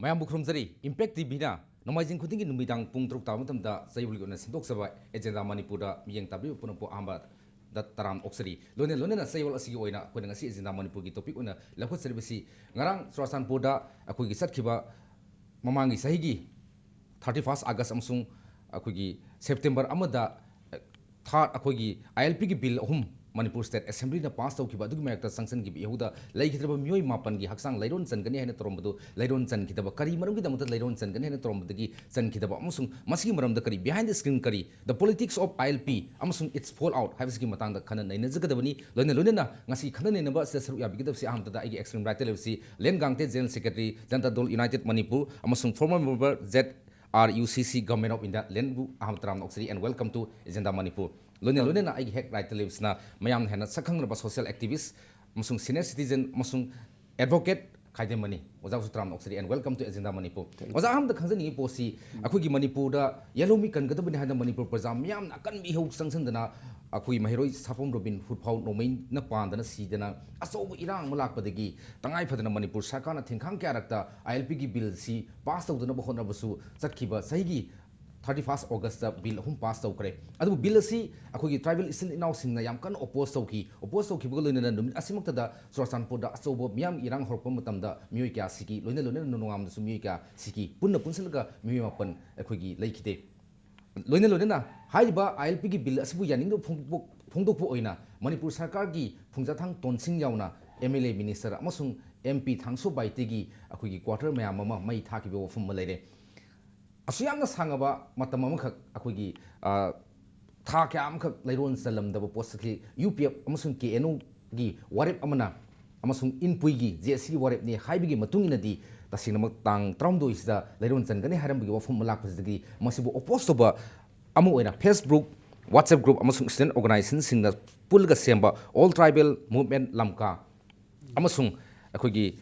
mayam bukrumzari impact tv-na nomajing khuting ki numidang pung truk taw matamda sayuli gona sindok saba agenda manipur da miyeng tabi punapo amba da taram oksari lone na sayol asigi oina ko ngasi agenda manipur gi topic una lakhot service ngarang srasanpur da akoi gi satkhiba mamangi sahigi 31st August amsung akoi gi September amada third akoi gi ILP gi bill hum Manipur State Assembly na pass tau kiba dugma ekta sanction gi yahuda lai khidaba myoi mapan gi haksang lairon chan gani hena trombadu lairon chan khidaba kari maram gi damata lairon chan gani hena trombadu gi chan khidaba amusung masigi maram da kari behind the screen kari the politics of ILP amusung its fallout habis gi matang da khana naina jagadabani loina na ngasi khana naina ba se saru yabi gidab si aham da igi extreme right levsi len gangte general secretary Janta Dol United Manipur amusung former member ZRUCC government of India lenbu aham tram oksari and welcome to agenda Manipur lone na ai hack right lives na mayam hena sakhang ba social activist masung senior citizen masung advocate khaide mani oja sutram oksari and welcome to agenda Manipur oja ham da khangani posi akhui gi Manipur da yalomi kan gadab ni hada Manipur prajam mayam na kan bi hok sangsan dana akhui mahiroi sapom robin footfall nomain na pandana sidana aso irang mulak padagi tangai phadana Manipur sarkar na thingkhang kya rakta ILP gi bill si pass tawdana bahona basu sakhiba sahi 31st August bill hum pass tau kare adu bill si akoi tribal isin inaw singna yam kan oppose tauki bugol loina numit asimakta da surasanpur da asobo miyam irang horpa matam da mioi kya siki loina nunungam da sumi kya siki punna punsalga mioi mapan akoi gi laikide loina haiba ILP gi bill asibu yaning do phongdokpo oina Manipur sarkar gi phungjathang tonsing yauna MLA minister amasung MP thangso baite gi akoi gi quarter mayam ama mai thaki be ofum malaire asuyamna sangaba matam amakak akoigi tha kyamkhak lairon salamdaba posakli UPF amasung KNU gi warep amana amasung inpui gi JC warep ni haibigi matungina di tasingnamak tang tramdo isda lairon changani harambigi wafum malakpasdagi masibu oppose toba amu oina Facebook WhatsApp group amasung student organization singna pulga semba all tribal movement lamka amasung akoigi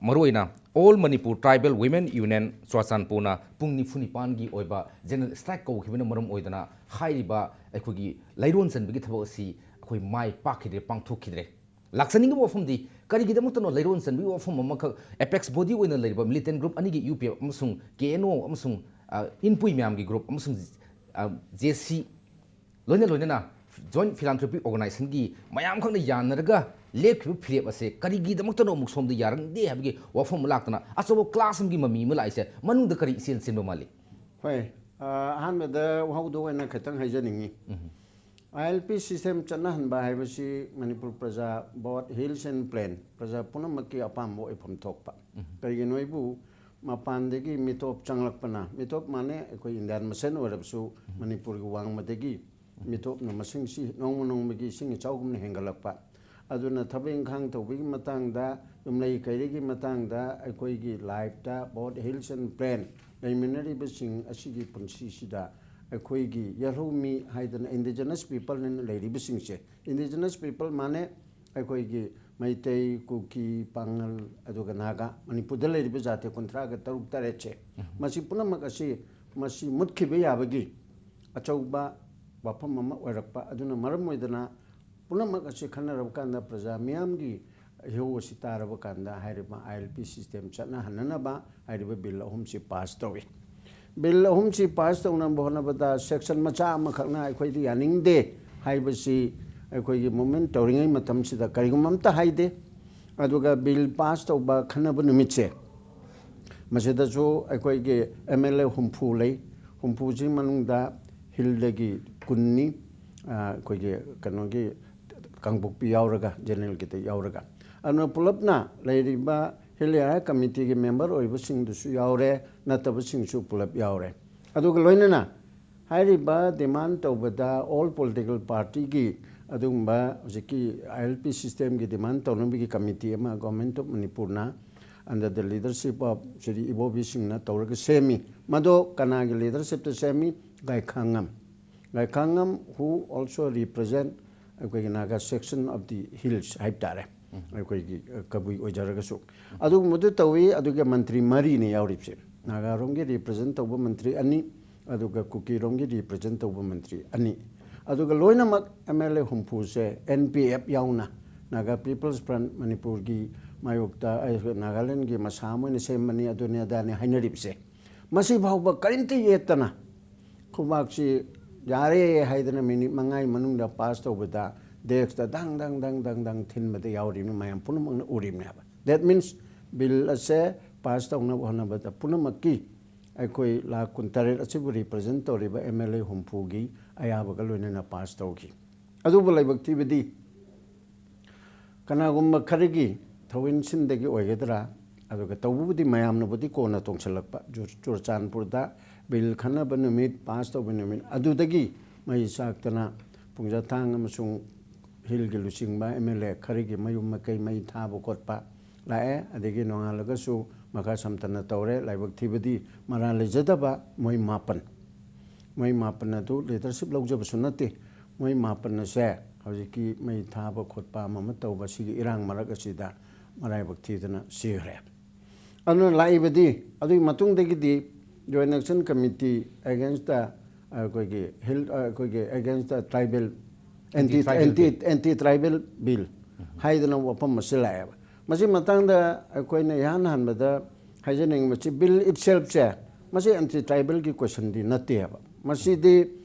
maruina All Manipur Tribal Women Union Swasanpuna pung nifunipan gi oiba general strike ko khibena maram oidana hairiba akogi lairon sanbigi thabo si akoi mai pakhide pangthokidre laksani gi wafum di kari gi damutono lairon sanbigi wafum amakha apex body oina laiba militant group ani gi UPF amasung KNO amasung inpui myam gi group amasung JC loina joint philanthropy organization gi mayam khakna yanaraga lekhibu philep ase karigi damutono muksom de yarang de habgi wafum laktana asobo class gi mami mala ise manung da kari sel semba mali hoi han me da haudo na khatang haijaningi ILP system chana han ba haibasi Manipur praja board hills and plain praja punamaki apam bo epam thokpa karigi noibu mapan degi mitop changlakpana mitop mane koi indian masen orabsu Manipur gi wang madegi mitop na masing si nong magi sing chawgum ne hengalakpa aduna thabeng khang tawbi matang da yumlai kairigi matang da akoi gi life da board hills and plain liminary bising asigi punsi sida akoi gi yarumi haidan indigenous people in lady bising se indigenous people mane akoi gi maitei kuki pangal aduga naga Manipur da lady bijate kontra ga taruk tareche masi punamak asi masi mutkibe yabagi achauba wafam mama oirakpa aduna maram oidana punamak asi khanarab kanda praja miyam gi hewo sitarab kanda hairiba ILP system chana hananaba hairiba bill ahum si pass tawi bill ahum si pass tawna bohna bada section macha ama khakna akhoi di yaning de haibasi akhoi gi moment tawringai matam sida karigumam ta haide aduga bill pass tawba khanaba numitse masida jo akhoi gi MLA humpu lei humpu ji manungda hildagi kunni akhoi gi kanogi kangbukpi yauraga general kita yauraga ana pulapna lairiba hilia committee gi member oiba sing dusu yaure nataba sing su pulap yaure aduga loinana hairiba demand tawbada all political party gi adumba jiki ILP system gi demand tawnabi gi committee ama government of Manipur na under the leadership of Shri Ibobi Singh na tawraga semi mado kana gi leadership to semi gai khangam who also represent akoi naga section of the hills haiptare akoi kabui ojaragasu adu mudu tawi aduga mantri mari ne yauripse naga rongi represent tawba mantri ani aduga kuki rongi represent tawba mantri ani aduga loinamak MLA humpu se NPF yauna naga People's Front Manipur gi ꯃꯥꯌꯣꯛꯇ ꯅꯥꯒꯥꯂꯦꯟꯒꯤ ꯃꯁꯥ ꯑꯃ ꯑꯣꯏꯅ ꯁꯦꯝꯕꯅꯤ ꯑꯗꯨꯅꯤ ꯑꯗꯥꯅꯤ ꯍꯥꯏꯅꯔꯤꯕꯁꯦ ꯃꯁꯤ ꯐꯥꯎꯕ ꯀꯔꯤꯝꯇ ꯌꯦꯠꯇꯅ ꯈꯨꯕꯥꯛꯁꯤ ꯌꯥꯔꯦ ꯍꯥꯏꯗꯅ ꯃꯤꯅꯤꯠ 5ꯒꯤ ꯃꯅꯨꯡꯗ ꯄꯥꯁ ꯇꯧꯕꯗ ꯗꯦꯛꯁꯇ ꯗꯪ ꯊꯤꯟꯕꯗ ꯌꯥꯎꯔꯤꯕꯅꯤ ꯃꯌꯥꯝ ꯄꯨꯝꯅꯃꯛꯅ ꯎꯔꯤꯕꯅꯤ ꯍꯥꯏꯕ ꯗꯦꯠ ꯃꯤꯟꯁ ꯕꯤꯜ ꯑꯁꯦ ꯄꯥꯁ ꯇꯧꯅꯕ ꯍꯣꯠꯅꯕꯗ ꯄꯨꯝꯅꯃꯛꯀꯤ ꯑꯩꯈꯣꯏ ꯂꯥꯈ 18 ꯑꯁꯤꯕꯨ ꯔꯤꯄ꯭ꯔꯖꯦꯟ ꯇꯧꯔꯤꯕ MLA 60ꯒꯤ ꯑꯌꯥꯕꯒ ꯂꯣꯏꯅꯅ ꯄꯥꯁ ꯇꯧꯈꯤ ꯑꯗꯨꯕꯨ ꯂꯥꯏꯕꯛ ꯊꯤꯕꯗꯤ ꯀꯅꯥꯒꯨꯝꯕ ꯈꯔꯒꯤ ꯊꯧꯏꯟꯁꯤꯟꯗꯒꯤ ꯑꯣꯏꯒꯗ꯭ꯔꯥ ꯑꯗꯨꯒ ꯇꯧꯕꯕꯨꯗꯤ ꯃꯌꯥꯝꯅꯕꯨꯗꯤ ꯀꯣꯟꯅ ꯇꯣꯡꯁꯤꯜꯂꯛꯄ ꯆꯨꯔꯆꯥꯟꯄꯨꯔꯗ ꯕꯤꯜ ꯈꯟꯅꯕ ꯅꯨꯃꯤꯠ ꯄꯥꯁ ꯇꯧꯕ ꯅꯨꯃꯤꯠ ꯑꯗꯨꯗꯒꯤ ꯃꯩ ꯆꯥꯛꯇꯅ ꯄꯨꯡꯖꯥꯊꯥꯡ ꯑꯃꯁꯨꯡ ꯍꯤꯜꯒꯤ ꯂꯨꯆꯤꯡꯕ MLA ꯈꯔꯒꯤ ꯃꯌꯨꯝ ꯃꯀꯩ ꯃꯩ ꯊꯥꯕ ꯈꯣꯠꯄ ꯂꯥꯛꯑꯦ ꯑꯗꯒꯤ ꯅꯣꯡꯉꯥꯜꯂꯒꯁꯨ ꯃꯈꯥ ꯁꯝꯊꯅ ꯇꯧꯔꯦ ꯂꯥꯏꯕꯛ ꯊꯤꯕꯗꯤ ꯃꯔꯥꯜ ꯂꯩꯖꯗꯕ ꯃꯣꯏ 9 ꯑꯗꯨ ꯂꯤꯗꯔꯁꯤꯞ ꯂꯧꯖꯕꯁꯨ ꯅꯠꯇꯦ ꯃꯣꯏ 9 ꯑꯁꯦ ꯍꯧꯖꯤꯛꯀꯤ ꯃꯩ ꯊꯥꯕ ꯈꯣꯠꯄ ꯑꯃ ꯇꯧꯕ ꯁꯤꯒꯤ ꯏꯔꯥꯡ ꯃꯔꯛ ꯑꯁꯤꯗ ꯃꯔꯥꯏꯕꯛ ꯊꯤꯗꯅ ꯁꯤꯈ꯭ꯔꯦ ꯑꯗꯨꯅ ꯂꯥꯛꯏꯕꯗꯤ ꯑꯗꯨꯒꯤ ꯃꯇꯨꯡꯗꯒꯤꯗꯤ ꯖꯣꯏꯟ ꯑꯦꯛꯁꯟ ꯀꯃꯤꯇꯤ ꯑꯦꯒꯦꯟꯁꯇ ꯑꯩꯈꯣꯏꯒꯤ against tribal anti tribal bill ꯍꯥꯏꯗꯅ ꯋꯥꯐꯝ ꯑꯁꯤ ꯂꯥꯛꯑꯦꯕ ꯃꯁꯤ ꯃꯇꯥꯡꯗ ꯑꯩꯈꯣꯏꯅ ꯏꯍꯥꯟ ꯍꯥꯟꯕꯗ ꯍꯥꯏꯖꯅꯤꯡꯕꯁꯤ ꯕꯤꯜ ꯏꯠꯁꯦꯜꯐꯁꯦ ꯃꯁꯤ ꯑꯦꯟꯇꯤ ꯇ꯭ꯔꯥꯏꯕꯦꯜꯒꯤ ꯀꯣꯏꯁꯟꯗꯤ ꯅꯠꯇꯦꯕ ꯃꯁꯤꯗꯤ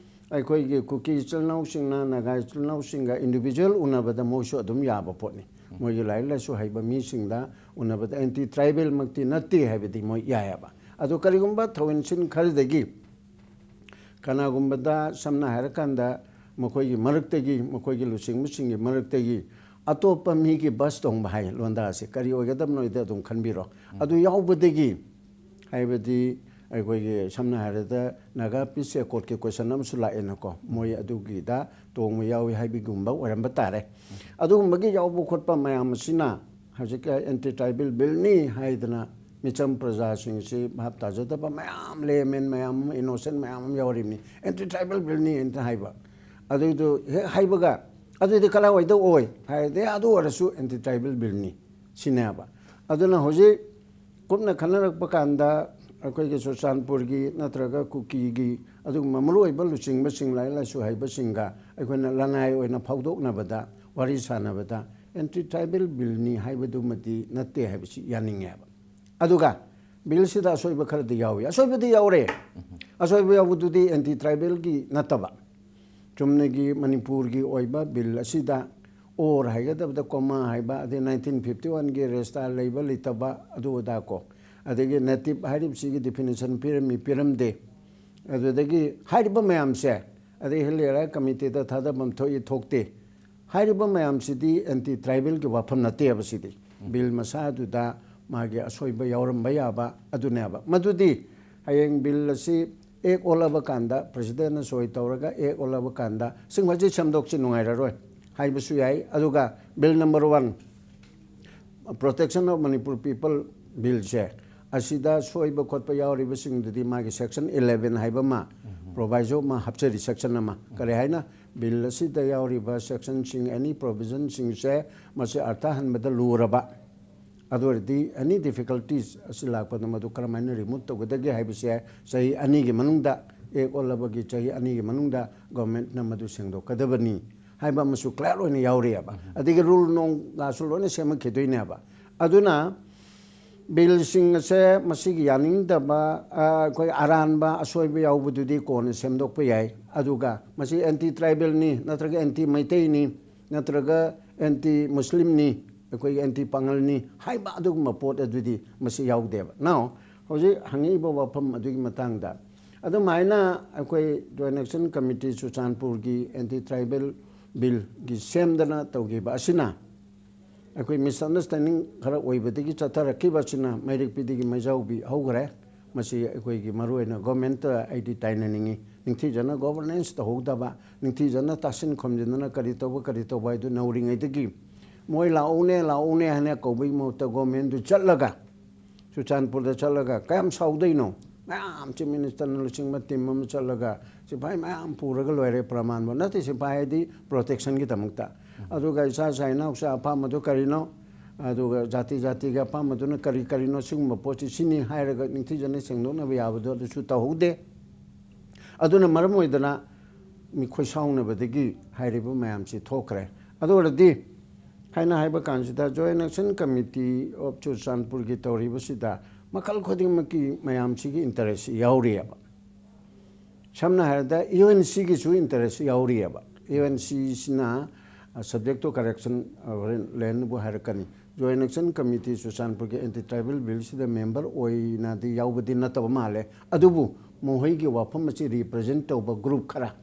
ꯑꯩꯈꯣꯏꯒꯤ ꯀꯨꯀꯤ ꯏꯆꯤꯜ ꯏꯅꯥꯎꯁꯤꯡꯅ ꯅꯥꯒꯥ ꯏꯆꯤꯜ ꯏꯅꯥꯎꯁꯤꯡꯒ ꯏꯟꯗꯤꯕꯤꯖꯨꯋꯦꯜ ꯎꯅꯕꯗ ꯃꯣꯏꯁꯨ ꯑꯗꯨꯝ ꯌꯥꯕ ꯄꯣꯠꯅꯤ ꯃꯣꯏꯒꯤ ꯂꯥꯏꯔꯤꯛ ꯂꯥꯏꯁꯨ ꯍꯩꯕ ꯃꯤꯁꯤꯡꯗ ꯎꯅꯕꯗ ꯑꯦꯟꯇꯤ ꯇ꯭ꯔꯥꯏꯕꯦꯜꯃꯛꯇꯤ ꯅꯠꯇꯦ ꯍꯥꯏꯕꯗꯤ ꯃꯣꯏ ꯌꯥꯏꯑꯕ ꯑꯗꯨ ꯀꯔꯤꯒꯨꯝꯕ ꯊꯧꯑꯣꯏꯟꯁꯤꯟ ꯈꯔꯗꯒꯤ ꯀꯅꯥꯒꯨꯝꯕꯗ ꯁꯝꯅ ꯍꯥꯏꯔꯀꯥꯟꯗ ꯃꯈꯣꯏꯒꯤ ꯃꯔꯛꯇꯒꯤ ꯃꯈꯣꯏꯒꯤ ꯂꯨꯆꯤꯡꯕꯁꯤꯡꯒꯤ ꯃꯔꯛꯇꯒꯤ ꯑꯇꯣꯞꯄ ꯃꯤꯒꯤ ꯕꯁ ꯇꯣꯡꯕ ꯍꯥꯏ ꯂꯣꯟꯗꯥꯁꯦ ꯀꯔꯤ ꯑꯣꯏꯒꯗꯕꯅꯣꯗꯤ ꯑꯗꯨꯝ ꯈꯟꯕꯤꯔꯣ ꯑꯗꯨ ꯌꯥꯎꯕꯗꯒꯤ ꯍꯥꯏꯕꯗꯤ ꯑꯩꯈꯣꯏꯒꯤ ꯁꯝꯅ ꯍꯥꯏꯔꯕꯗ ꯅꯥꯒꯥ ꯄꯤꯁ ꯑꯦꯀꯣꯔꯠꯀꯤ ꯀꯣꯏꯁꯟ ꯑꯃꯁꯨ ꯂꯥꯛꯑꯦꯅꯀꯣ ꯃꯣꯏ ꯑꯗꯨꯒꯤꯗ ꯇꯣꯡꯕ ꯌꯥꯎꯏ ꯍꯥꯏꯕꯒꯨꯝꯕ ꯑꯣꯏꯔꯝꯕ ꯇꯥꯔꯦ ꯑꯗꯨꯒꯨꯝꯕꯒꯤ ꯌꯥꯎꯕ ꯈꯣꯠꯄ ꯃꯌꯥꯝ ꯑꯁꯤꯅ ꯍꯧꯖꯤꯛꯀꯤ ꯑꯦꯟꯇꯤ ꯇ꯭ꯔꯥꯏꯕꯦꯜ ꯕꯤꯜꯅꯤ ꯍꯥꯏꯗꯅ ꯃꯤꯆꯝ प्रजाꯁꯤꯡꯁꯤ ꯚꯥꯞ ꯇꯥꯖꯗꯕ ꯃꯌꯥꯝ ꯂꯦꯃꯦꯟ ꯃꯌꯥꯝ ꯑꯃ ꯏꯅꯣꯁꯦꯟ ꯃꯌꯥꯝ ꯑꯃ ꯌꯥꯎꯔꯤꯕꯅꯤ ꯑꯦꯟꯇꯤ ꯇ꯭ꯔꯥꯏꯕꯦꯜ ꯕꯤꯜꯅꯤ ꯑꯅ ꯍꯥꯏꯕ ꯑꯗꯨꯏꯗꯨ ꯍꯦꯛ ꯍꯥꯏꯕꯒ ꯑꯗꯨꯗꯤ ꯀꯗꯥꯏꯋꯥꯏꯗ ꯑꯣꯏ ꯍꯥꯏꯔꯗꯤ ꯑꯗꯨ ꯑꯣꯏꯔꯁꯨ ꯑꯦꯟꯇꯤ ꯇ꯭ꯔꯥꯏꯕꯦꯜ ꯕꯤꯜꯅꯤ ꯁꯤꯅꯦꯕ ꯑꯗꯨꯅ ꯍꯧꯖꯤꯛ ꯀꯨꯞꯅ ꯈꯟꯅꯔꯛꯄ ꯀꯥꯟꯗ ꯑꯩꯈꯣꯏꯒꯤ ꯆꯨꯔꯆꯥꯟꯄꯨꯔꯒꯤ ꯅꯠꯇ꯭ꯔꯒ ꯀꯨꯀꯤꯒꯤ ꯑꯗꯨꯒꯨꯝꯕ ꯃꯔꯨꯑꯣꯏꯕ ꯂꯨꯆꯤꯡꯕꯁꯤꯡ ꯂꯥꯏꯔꯤꯛ ꯂꯥꯏꯁꯨ ꯍꯩꯕꯁꯤꯡꯒ ꯑꯩꯈꯣꯏꯅ ꯂꯅꯥꯏ ꯑꯣꯏꯅ ꯐꯥꯎꯗꯣꯛꯅꯕꯗ ꯋꯥꯔꯤ ꯁꯥꯟꯅꯕꯗ ꯑꯦꯟꯇꯤ ꯇ꯭ꯔꯥꯏꯕꯦꯜ ꯕꯤꯜꯅꯤ ꯍꯥꯏꯕꯗꯨꯃꯗꯤ ꯅꯠꯇꯦ ꯍꯥꯏꯕꯁꯤ ꯌꯥꯅꯤꯡꯉꯦꯕ ꯑꯗꯨꯒ ꯕꯤꯜꯁꯤꯗ ꯑꯁꯣꯏꯕ ꯈꯔꯗꯤ ꯌꯥꯎꯏ ꯑꯁꯣꯏꯕꯗꯤ ꯌꯥꯎꯔꯦ ꯑꯁꯣꯏꯕ ꯌꯥꯎꯕꯗꯨꯗꯤ ꯑꯦꯟꯇꯤ ꯇ꯭ꯔꯥꯏꯕꯦꯜꯒꯤ ꯅꯠꯇꯕ ꯆꯨꯝꯅꯒꯤ ꯃꯅꯤꯄꯨꯔꯒꯤ ꯑꯣꯏꯕ ꯕꯤꯜ ꯑꯁꯤꯗ ꯑꯣꯔ ꯍꯥꯏꯒꯗꯕꯗ ꯀꯣꯃꯥ ꯍꯥꯏꯕ ꯑꯗꯩ 1951ꯒꯤ ꯔꯦꯖꯤꯁꯇꯥꯔ ꯂꯩꯕ ꯂꯩꯇꯕ ꯑꯗꯨ ꯑꯗꯥ ꯀꯣ ꯑꯗꯒꯤ ꯅꯦꯇꯤꯞ ꯍꯥꯏꯔꯤꯕꯁꯤꯒꯤ ꯗꯤꯐꯤꯅꯤꯁꯟ ꯄꯤꯔꯝꯗꯦ ꯑꯗꯨꯗꯒꯤ ꯍꯥꯏꯔꯤꯕ ꯃꯌꯥꯝꯁꯦ ꯑꯗꯩ ꯍꯤꯜ ꯑꯦꯔꯤꯌꯥ ꯀꯃꯤꯇꯤꯗ ꯊꯥꯗꯐꯝ ꯊꯣꯛꯇꯦ ꯍꯥꯏꯔꯤꯕ ꯃꯌꯥꯝꯁꯤꯗꯤ ꯑꯦꯟꯇꯤ ꯇ꯭ꯔꯥꯏꯕꯦꯜꯒꯤ ꯋꯥꯐꯝ ꯅꯠꯇꯦꯕ ꯁꯤꯗꯤ ꯕꯤꯜ ꯃꯁꯥꯗꯨꯗ ꯃꯥꯒꯤ ꯑꯁꯣꯏꯕ ꯌꯥꯎꯔꯝꯕ ꯌꯥꯕ ꯑꯗꯨꯅꯦꯕ ꯃꯗꯨꯗꯤ ꯍꯌꯦꯡ ꯕꯤꯜ ꯑꯁꯤ ꯑꯦꯛ ꯑꯣꯜꯂꯕ ꯀꯥꯟꯗ ꯄ꯭ꯔꯁꯤꯗꯦꯟꯅ ꯁꯣꯏ ꯇꯧꯔꯒ ꯑꯦꯛ ꯑꯣꯜꯂꯕ ꯀꯥꯟꯗ ꯁꯤꯒꯨꯝꯕꯁꯤ ꯁꯦꯝꯗꯣꯛꯁꯤ ꯅꯨꯡꯉꯥꯏꯔꯔꯣꯏ ꯍꯥꯏꯕꯁꯨ ꯌꯥꯏ ꯑꯗꯨꯒ bill number 1 protection of Manipur people ꯕꯤꯜꯁꯦ ꯑꯁꯤꯗ ꯁꯣꯏꯕ ꯈꯣꯠꯄ ꯌꯥꯎꯔꯤꯕꯁꯤꯡꯗꯨꯗꯤ ꯃꯥꯒꯤ ꯁꯦꯛꯁꯟ 11 ꯍꯥꯏꯕ ꯑꯃ ꯄ꯭ꯔꯣꯚꯥꯏꯖꯣ ꯑꯃ ꯍꯥꯞꯆꯔꯤ ꯁꯦꯛꯁꯟ ꯑꯃ ꯀꯔꯤ ꯍꯥꯏꯅ ꯕꯤꯜ ꯑꯁꯤꯗ ꯌꯥꯎꯔꯤꯕ ꯁꯦꯛꯁꯟꯁꯤꯡ ꯑꯦꯅꯤ ꯄ꯭ꯔꯣꯚꯤꯖꯟꯁꯤꯡꯁꯦ ꯃꯁꯤ ꯑꯔꯊ ꯍꯟꯕꯗ ꯂꯨꯔꯕ ꯑꯗꯨ ꯑꯣꯏꯔꯗꯤ ꯑꯦꯅꯤ ꯗꯤꯐꯤꯀꯜꯇꯤꯁ ꯑꯁꯤ ꯂꯥꯛꯄꯗ ꯃꯗꯨ ꯀꯔꯝꯍꯥꯏꯅ ꯔꯤꯃꯨꯚ ꯇꯧꯒꯗꯒꯦ ꯍꯥꯏꯕꯁꯦ ꯆꯍꯤ 2ꯒꯤꯃꯅꯨꯡꯗ ꯑꯦꯛ ꯑꯣꯜꯂꯕꯒꯤ ꯆꯍꯤ 2ꯒꯤ ꯃꯅꯨꯡꯗ ꯒꯣꯔꯃꯦꯟꯠꯅ ꯃꯗꯨ ꯁꯦꯡꯗꯣꯛꯀꯗꯕꯅꯤ ꯍꯥꯏꯕ ꯑꯃꯁꯨ ꯀ꯭ꯂꯤꯌꯥꯔ ꯑꯣꯏꯅ ꯌꯥꯎꯔꯤꯑꯕ ꯑꯗꯒꯤ ꯔꯨꯜ ꯅꯣꯡꯒꯁꯨ ꯂꯣꯏꯅ ꯁꯦꯝꯃꯛꯈꯤꯗꯣꯏꯅꯦꯕ ꯑꯗꯨꯅ ꯕꯤꯜꯁꯤꯡ ꯑꯁꯦ ꯃꯁꯤꯒꯤ ꯌꯥꯅꯤꯡꯗꯕ ꯑꯩꯈꯣꯏ ꯑꯔꯥꯟꯕ ꯑꯁꯣꯏꯕ ꯌꯥꯎꯕꯗꯨꯗꯤ ꯀꯣꯟꯅ ꯁꯦꯝꯗꯣꯛꯄ ꯌꯥꯏ ꯑꯗꯨꯒ ꯃꯁꯤ ꯑꯦꯟꯇꯤ ꯇ꯭ꯔꯥꯏꯕꯦꯜꯅꯤ ꯅꯠꯇ꯭ꯔꯒ ꯑꯦꯟꯇꯤ ꯃꯩꯇꯩꯅꯤ ꯅꯠꯇ꯭ꯔꯒ ꯑꯦꯟꯇꯤ ꯃꯨꯁꯂꯤꯝꯅꯤ ꯑꯩꯈꯣꯏꯒꯤ ꯑꯦꯟꯇꯤ ꯄꯥꯉꯜꯅꯤ ꯍꯥꯏꯕ ꯑꯗꯨꯒꯨꯝꯕ ꯄꯣꯠ ꯑꯗꯨꯗꯤ ꯃꯁꯤ ꯌꯥꯎꯗꯦꯕ ꯅꯥꯎ ꯍꯧꯖꯤꯛ ꯍꯪꯉꯛꯏꯕ ꯋꯥꯐꯝ ꯑꯗꯨꯒꯤ ꯃꯇꯥꯡꯗ ꯑꯗꯨꯃꯥꯏꯅ ꯑꯩꯈꯣꯏ ꯖꯣꯏꯟ ꯑꯦꯛꯁꯟ ꯀꯃꯤꯇꯤ ꯆꯨꯔꯆꯥꯟꯄꯨꯔꯒꯤ ꯑꯦꯟꯇꯤ ꯇ꯭ꯔꯥꯏꯕꯦꯜ ꯕꯤꯜꯒꯤ ꯁꯦꯝꯗꯅ ꯇꯧꯈꯤꯕ ꯑꯁꯤꯅ ꯑꯩꯈꯣꯏ ꯃꯤꯁꯑꯟꯗꯔꯁꯇꯦꯟꯗꯤꯡ ꯈꯔ ꯑꯣꯏꯕꯗꯒꯤ ꯆꯠꯊꯔꯛꯈꯤꯕ ꯑꯁꯤꯅ ꯃꯩꯔꯤꯛꯄꯤꯗꯒꯤ ꯃꯩꯖꯥꯎꯕꯤ ꯍꯧꯈ꯭ꯔꯦ ꯃꯁꯤ ꯑꯩꯈꯣꯏꯒꯤ ꯃꯔꯨꯑꯣꯏꯅ ꯒꯣꯔꯃꯦꯟꯇ ꯑꯩꯗꯤ ꯇꯥꯏꯅꯅꯤꯡꯉꯤ ꯅꯤꯡꯊꯤꯖꯅ ꯒꯣꯕꯔꯅꯦꯟꯁ ꯇꯧꯍꯧꯗꯕ ꯅꯤꯡꯊꯤꯖꯅ ꯇꯥꯁꯤꯟ ꯈꯣꯝꯖꯤꯟꯗꯅ ꯀꯔꯤ ꯇꯧꯕ ꯍꯥꯏꯗꯨ ꯅꯧꯔꯤꯉꯩꯗꯒꯤ ꯃꯣꯏ ꯂꯥꯛꯎꯅꯦ ꯍꯥꯏꯅ ꯀꯧꯕꯒꯤ ꯃꯍꯨꯠꯇ ꯒꯣꯔꯃꯦꯟꯗꯨ ꯆꯠꯂꯒ ꯆꯨꯔꯆꯥꯟꯄꯨꯔꯗ ꯆꯠꯂꯒ ꯀꯌꯥꯝ ꯁꯥꯎꯗꯣꯏꯅꯣ ꯃꯌꯥꯝ ꯆꯤꯞ ꯃꯤꯅꯤꯁꯇꯔꯅ ꯂꯨꯆꯤꯡꯕ ꯇꯤꯝ ꯑꯃ ꯆꯠꯂꯒ ꯁꯤꯐꯥꯏ ꯃꯌꯥꯝ ꯄꯨꯔꯒ ꯂꯣꯏꯔꯦ ꯄ꯭ꯔꯃꯥꯟꯕ ꯅꯠꯇꯦ ꯁꯤꯐꯥꯏ ꯍꯥꯏꯗꯤ ꯄ꯭ꯔꯣꯇꯦꯛꯁꯟꯒꯤꯗꯃꯛꯇ ꯑꯗꯨꯒ ꯏꯁꯥ ꯏꯅꯥꯎꯆꯥ ꯑꯄꯥꯝꯕꯗꯨ ꯀꯔꯤꯅꯣ ꯑꯗꯨꯒ ꯖꯥꯇꯤꯒꯤ ꯑꯄꯥꯝꯕꯗꯨꯅ ꯀꯔꯤꯅꯣ ꯁꯤꯒꯨꯝꯕ ꯄꯣꯠꯁꯤ ꯁꯤꯅꯤ ꯍꯥꯏꯔꯒ ꯅꯤꯡꯊꯤꯖꯅ ꯁꯦꯡꯗꯣꯛꯅꯕ ꯌꯥꯕꯗꯣ ꯑꯗꯨꯁꯨ ꯇꯧꯍꯧꯗꯦ ꯑꯗꯨꯅ ꯃꯔꯝ ꯑꯣꯏꯗꯅ ꯃꯤꯈꯣꯏ ꯁꯥꯎꯅꯕꯗꯒꯤ ꯍꯥꯏꯔꯤꯕ ꯃꯌꯥꯝꯁꯤ ꯊꯣꯛꯈ꯭ꯔꯦ ꯑꯗꯨ ꯑꯣꯏꯔꯗꯤ haina haiba kansida Joint Action Committee of Churchanpur ki tawribasida makal khudimaki mayam sigi interest yauriyaba samna harda UNC ki su interest yauriyaba UNC sina subject to correction len bu harakani Joint Action Committee Churchanpur ki anti tribal bill sida member oina di yaubadi nataba male adubu mohoi ki wafam chi represent tawba group khara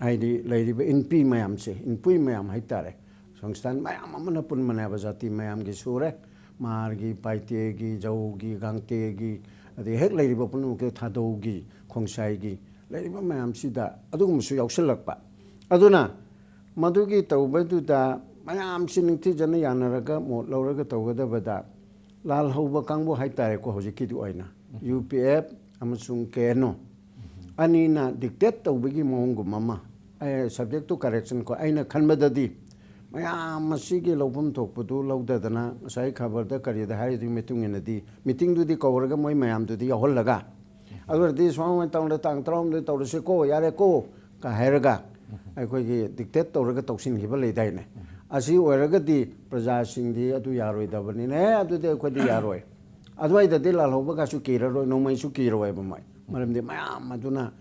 aidi lairiba NP mayam se NP mayam haitare Songstan mayam amana pun manaba jati mayam gi sure margi paite gi jau gi gangte gi adi hek lairiba pun ke thado gi khongsai gi lairiba mayam sida adugum su yauksilakpa aduna madugi tawbadu da mayam siningti jana yanaraga mo lauraga tawgada bada lal hauba kangbo haitare ko hojiki du aina UPF amasung keno anina dictate tawbigi mohongu mama subject to correction ko aina khanbadadi mayam masigi lobum thokpudu lawdadana sai khabar da kari da hari meeting inadi meeting du di kawraga moi mayam du di hollaga agar di swang tang da tang trom du tawre se ko yare ko ka heraga ai ko gi dictate tawraga tawsin gi ba leidai ne asi oiraga di praja sing di adu yaroi da bani ne adu de ko di yaroi adwai da de la loba ka su kira ro no mai su kira wai ba mai maram de mayam aduna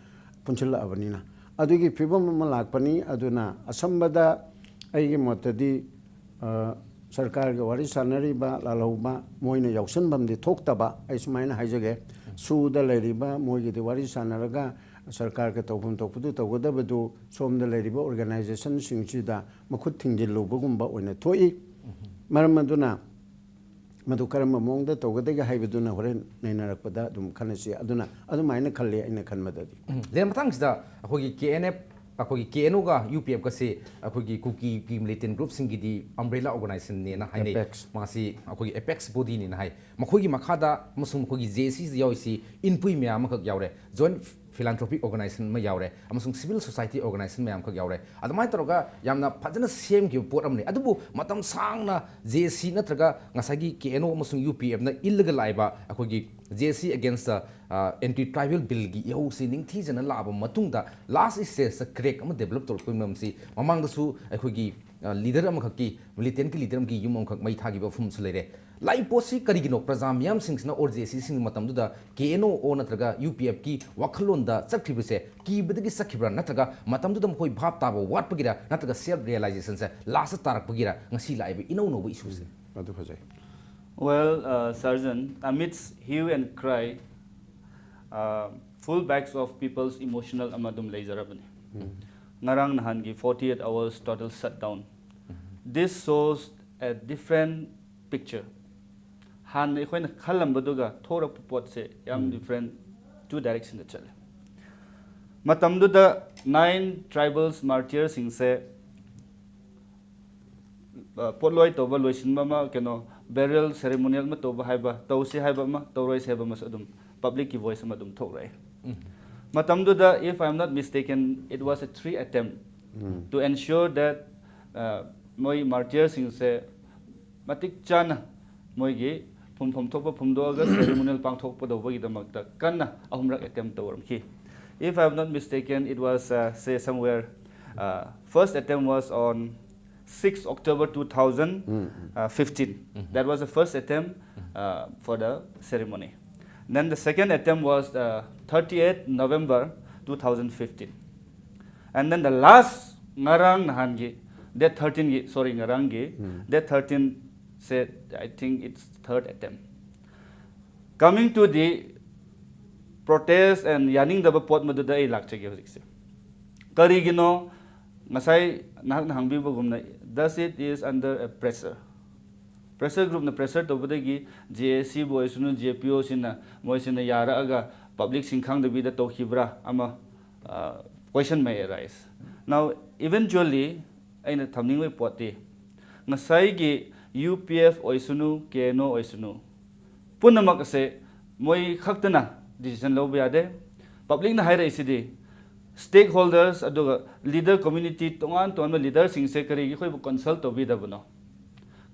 punchila abanina adugi phibam ma lakpani aduna asambada aigi motadi sarkar ga wari sanari ba lalauba moina yausan bamdi thoktaba ai sumaina haijage suda leriba moigi de wari sanaraga sarkar ka tawfum tokpudu tawgodabadu somda leriba organization singchida makhut thingjilu bagumba oina thoi maram aduna madu karama mongda tawgadaga haibaduna horen nainarakpada dum khanasi aduna adumaina khalle aina khanmadadi len mathangsida akogi KNF akogi KNO ga UPF ka se akogi kuki ki militant group singidi umbrella organization ne na haine masi akogi apex body ni na hai makogi makhada musum akogi JC yaoisi inpui me am khak yaure joint philanthropic organization ma yaure amasung civil society organization me am khak yaure adamai toroga yamna phajana sem ki pot amni adubu matam sangna JC natraga ngasagi KNO amasung UPF na illegal laiba akogi JC against the anti-tribal bill gi yahu si ningthi jana laba matungda last stage sa crack ama develop tor pum si mamang da su akogi leader ama khaki militant ki leader am ki yum am khak mai thagi ba fum su lere lai posi karigino prajam yam singsna or JC sing matam du da KNO o natraga UPF ki wakhalon da chakthi se ki bidagi sakhibra natraga matam du da moi bhap ta ba wat pagira natraga self realization se last tarak pagira ngasi lai ba ino no ba issue se adu khajai Well, Sergeant, amidst hue and cry, full backs of people's emotional amadum laserabani. Ngarang nahangi 48 hours total shutdown. This shows a different picture. Han ikhoina khalam baduga thora pot se yam different two directions chale. Matamdu da 9 tribals martyrs sing se potloi toba loisinba ma keno burial ceremonial ma toba haiba tausi haiba ma toroi seba ma adum public ki voice ma adum thorai matamdu da if I am not mistaken it was a 3 attempt to ensure that moi martyrs in se matik chana moi gi phum thokpa phumdo ga ceremonial pang thokpa do bagi damak ta kanna ahumrak attempt toram ki if I am not mistaken it was say somewhere first attempt was on 6 October 2015. That was the first attempt for the ceremony. Then the second attempt was 38 November 2015. And then the last ngarang nahangi, that 13, sorry, ngarangi, that 13 said, I think it's third attempt. Coming to the protest and yaning the pot maduda ilakchagi hojikse. Karigino ngasai nahak nahangbi bagumna thus it is under a pressure group na pressure to budagi JSC boys nu JPO sina moisina yara aga public singkhang de bida to khibra ama question may arise now eventually aina thamning we poti ngasai gi UPF oisunu KNO oisunu punamak se moi khaktana decision lo biade public na haira isidi stakeholders aduga leader community tongan tonma leaders sing se kari gi khoi consult to bi da bano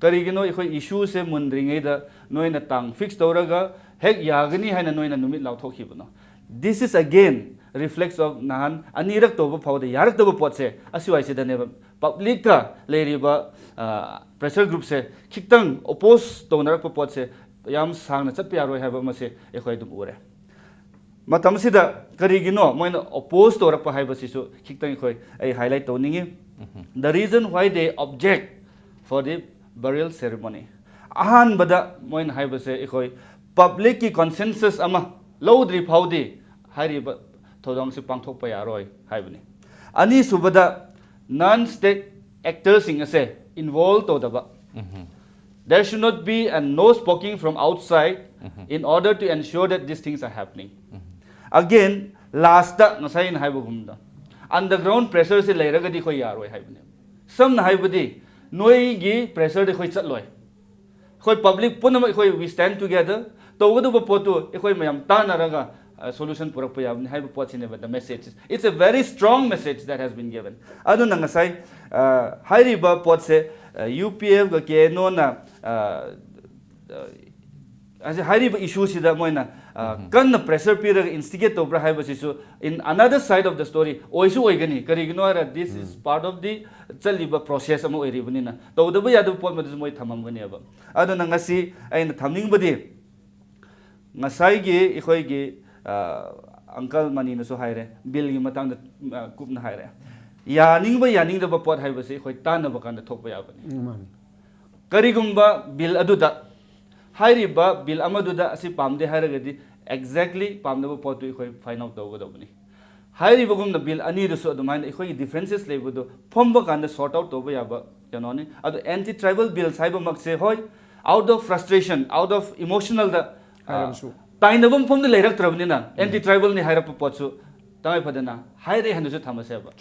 kari gi no khoi issue se mundringe da noina tang fix toraga hek yagani haina noina numit law thokhi bano this is again reflects of nahan anirak to ba phawde yarak to pot se asiwai se da ne public ka leiriba pressure group se khitang oppose tonar pa pot se yam sang na chat pyaroi haba ma se ekhoi dum ure matam sida karigino moina oppose to pa haiba sisu khitang khoi ai highlight to ningi the reason why they object for the burial ceremony ahan bada moina haiba se ekhoi public ki consensus ama lowdri phaudi hariba thodong si pangthok pa yaroi haibani ani subada non state actors sing ase involved to daba there should not be a no poking from outside in order to ensure that these things are happening again last da nasai in haibugumda underground pressure se leiraga di khoi yaroi haibani sam na haibadi noi gi pressure de khoi chatloi khoi public punama khoi we stand together tawadu ba potu khoi mayam ta naraga solution purak pa yabni haiba pot sine the message it's a very strong message that has been given adu na ngasai hairi ba pot se UPF ga ke no na as a hairi ba issue sida moina kan pressure period instigate to bra haiba sisu in another side of the story oisu oigani kari ignore this is part of the chaliba process am oiri bunina to da ba yadu pot ma moi thamam gani aba adu na ngasi aina thamning badi ngasai gi ikhoi gi uncle mani na so haire bill gi matang da kup na haire yaning da ba pot haiba se khoi tan na ba kan da thok ba ya bani karigumba bill aduda hairi ba bill amaduda asi pamde hairagadi exactly pamda ba pot tu khoi find out do bani hairi bagum na bill ani so adumai khoi differences lebudo phomba kan da sort out to ba ya ba janoni adu anti tribal bill saiba mak se hoi out of frustration out of emotional da tainabam phom de leirak trabni na anti tribal ni haira potsu tamai phadana haire hanu su thamaseba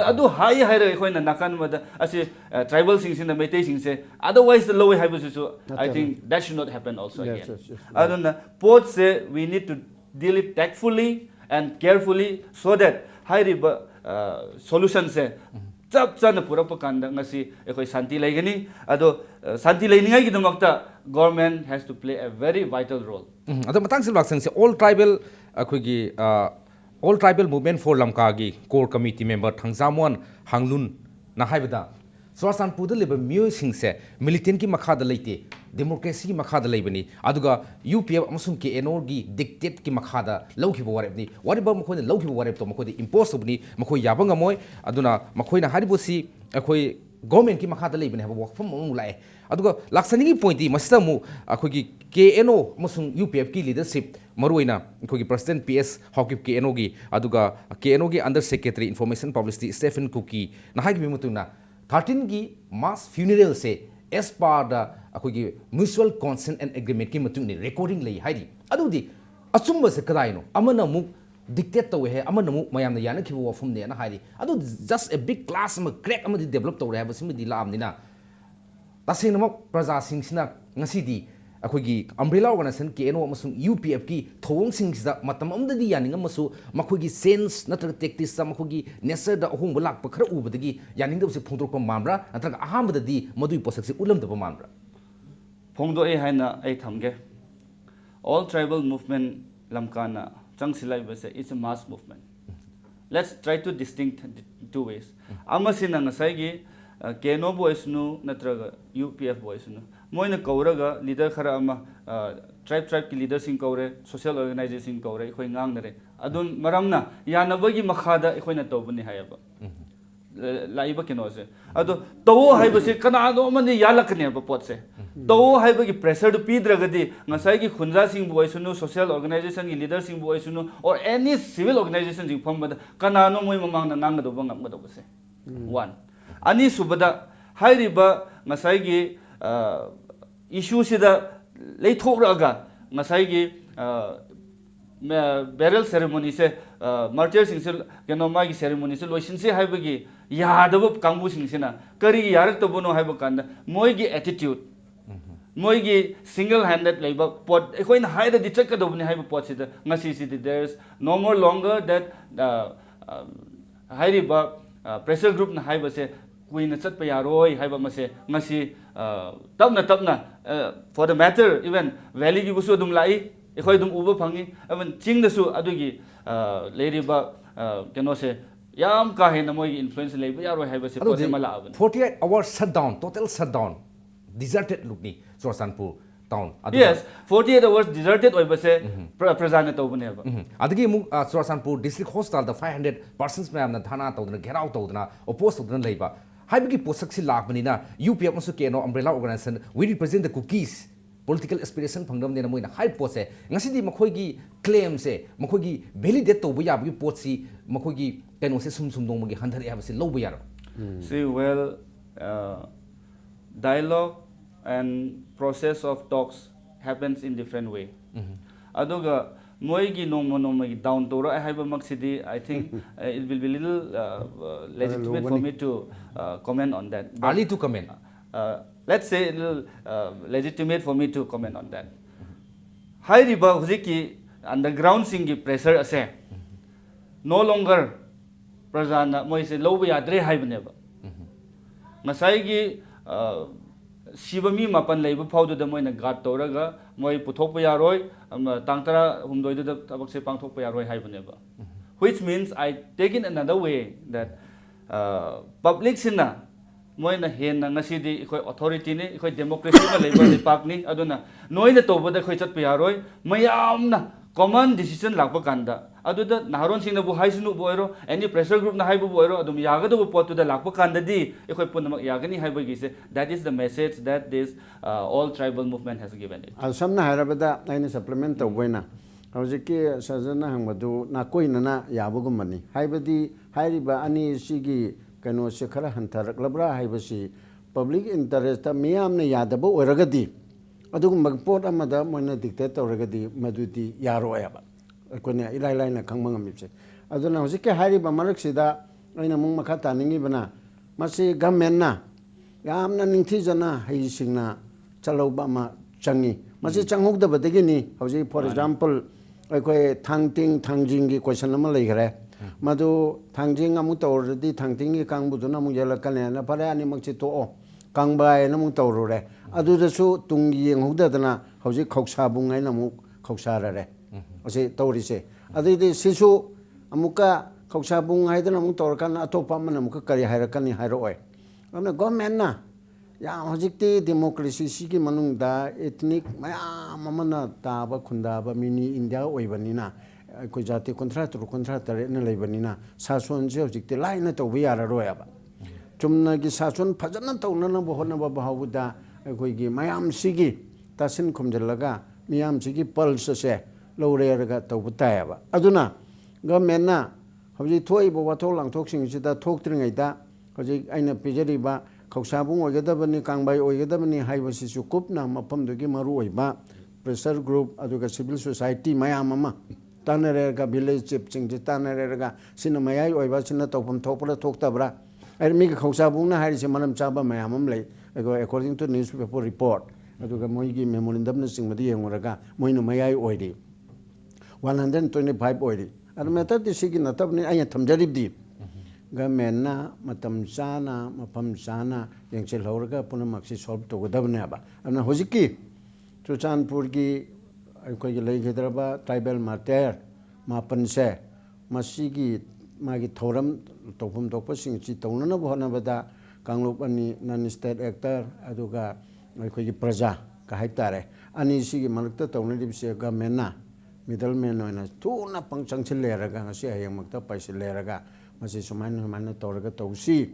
adu hai haira khoina nakan mada asi tribal sing sin the metai sing se otherwise the low haibu su I think that should not happen also again aduna pot say we need to deal it tactfully and carefully so that hairi solution se chap chana purak kanda ngasi ekhoi santi laigani ado santi lainingai gi damakta government has to play a very vital role ado matang silbak sang se all tribal movement for lamka gi core committee member thangzamon hanglun na haibada swasan pudu leba myo sing se militant ki makha da leite democracy ki makha da leibani aduga UPF amasum ke enor gi dictate ki makha da lawki bo warep ni wariba makoi na lawki bo warep to makoi impossible ni makoi yabanga moy aduna makoi na haribosi akoi government ki makha da leibani haba wakfam mu lai aduga laksani point di masita mu akoi gi KNO amasum UPF ki leadership maruina akoi president PS Hawkip KNO gi aduga KNO gi under secretary information publicity Stephen Cookie na hagi mutuna 13 की mass funeral से as part the अखोगी mutual consent and agreement की मतुंग ने recording ले हाइरी अदुदी अचुम्ब से कदाई no अमन अमुक dictate तो है अमन अमुक मयाम ने याना किबो वफम ने ना हाइरी अदु just a big class में crack अमन develop तो रहा है बस में दिला आमने ना तसें नमक प्रजा सिंह सिना ngasi di अखोगी umbrella organization KNO अमसुंग UPF की थोंग सिंह सिदा मतम अमददी यानिंग अमसु मखोगी sense नत्र tactics सा मखोगी नेचर दा अहोंग बलाक पखर उबदगी यानिंग दबसे फोंदोक मामब्रा नत्र अहामददी मदुई पोसक से उलम दब मामब्रा फोंदो ए हाइना ए थमगे all tribal movement lamkana changsilai base it's a mass movement let's try to distinct two ways amasina ngasai gi KNO boys nu natraga UPF boys nu moina kauraga leader khara ama tribe ki leader sing kaure social organization kaure khoi ngang nare adun maramna yanabagi makhada khoina tobuni hayaba laiba kino se ado to haibase kana do mani yalakne ba pot se to haibagi pressure to pidragadi ngasai gi khunja sing boys nu social organization ki leader sing boys nu or any civil organization sing phom bada kana no moi mamang na nang do bangam do se one ani subada hairiba ngasai gi issue sida leithokraga ngasai gi burial ceremony se martyr sing se genoma gi ceremony se loisin se haibagi yadab kangbu sing sina kari yarak to bono haiba kanda moi gi attitude moi gi single handed labor pot ekoin haida di chakka do bni haiba pot sida ngasi sida there's no more longer that hairiba pressure group na haiba se kuina chatpa yaroi haiba mase ngasi tapna for the matter even valley gi busu dum lai ekhoi dum uba phangi even ching da su adugi leiriba keno se yam ka hen moi influence lei ba yaro hai ba se po se mala aban 48 hours shutdown, total shutdown, deserted look ni Churasanpur town. yes 48 hours deserted oi ba se prajana to bane ba Adagi mu Churasanpur district hospital the 500 persons ma'am na thana tawdana gherao tawdana oppose tawdana leiba. Haibagi posak si lakmani na UPF masu keno umbrella organization we represent the cookies. Political aspiration phangdam ne moina high post se ngasi di makhoi gi claim se makhoi gi validate to bu ya bu pot si makhoi gi keno se sum sum dong gi handhari ha se lo bu ya see well dialogue and process of talks happens in different way aduga moi gi nong gi down to ra hai ba maksidi I think it will be little legitimate for me to comment on that early to comment let's say a little legitimate for me to comment on that. High riba huziki underground singi pressure ase no longer prajana moi se low yadre hai baneba. Ngasai gi sibami mapan leiba phaudu da moi na gat toraga moi puthok pa yaroi tangtara humdoi da tabak se pangthok pa yaroi hai baneba. Which means I take it another way that public sina moi na hen na ngasi di ikoi authority ni ikoi democracy ma leiba ni pak ni aduna noi na toba da khoi chat pa yaroi mayam na common decision lakpa kanda aduda naharon sing na bu haisunu boiro any pressure group na haibu boiro adum yaga do pot to da lakpa kanda di ikoi punamak yagani haiba gi se that is the message that this all tribal movement has given it samna harabada aina supplement to boina hawjiki sajana hangmadu na koina na yabugumani haibadi hairiba ani sigi kano se khara hantar labra haibasi public interest ta miyam ne yadaba oragadi adugum pot amada moina dictate oragadi madudi yaro ayaba kone ilai lai na khangmang amipse aduna hosike hariba marak sida aina mung makha taningi bana masi government na yamna ningthi jana hai singna chaloba ma changi masi changhok da badagi ni hoji for example aikoi thangting thangjing gi question ama leigre madu thangjing amu tawrdi thangting gi kangbu duna mu yela kane na pare ani makchi to o kangbai na mu tawru re adu da su tungi yeng hokda dana hoji khoksa bungai na mu khoksa re ase tawri se adu de sisu amuka khoksa bungai dana mu tawr kan atopa man amuka kari haira kan ni hairo oi amna government na ya hojikti democracy sigi manung da ethnic maya mamana taba khunda ba mini india oibanina ko jati contract na leibanina sason je hojikti laina to biara royaba chumna gi sason phajana to na bo hona ba bahuda koi gi mayam sigi tasin khomjalaga miyam sigi pulse se lore raga to butayaba aduna government na hoji thoi bo wathol langthok sing sida thok tringai da hoji aina pijari ba khosabung oigadabani kangbai oigadabani haibasi su kupna mapam dugi maru oiba pressure group aduga civil society mayam ama tanare ga village chief chingji tanare ga sina mayai oiba sina topam thopra thoktabra ai mi khosabung na hairi se manam chaba mayam am lei according to newspaper report aduga moigi memorandum na singmadi yengoraga moinu mayai oidi 125 oidi adu meta tisigi natabni aya thamjaribdi government na matam sana mapam sana yengchel horaga punamaksi solve to godabne ba ana hojiki Churachandpur gi koi gi leigedraba tribal matter mapan se masigi magi thoram topum toppa sing chi tonana bhona bada kanglop ani non state actor aduga koi gi praja ka haitare ani sigi manakta tonali se government na middleman oina tuna pangchang chileraga ngasi hayang makta paisi leraga masi sumaina tawraga tawsi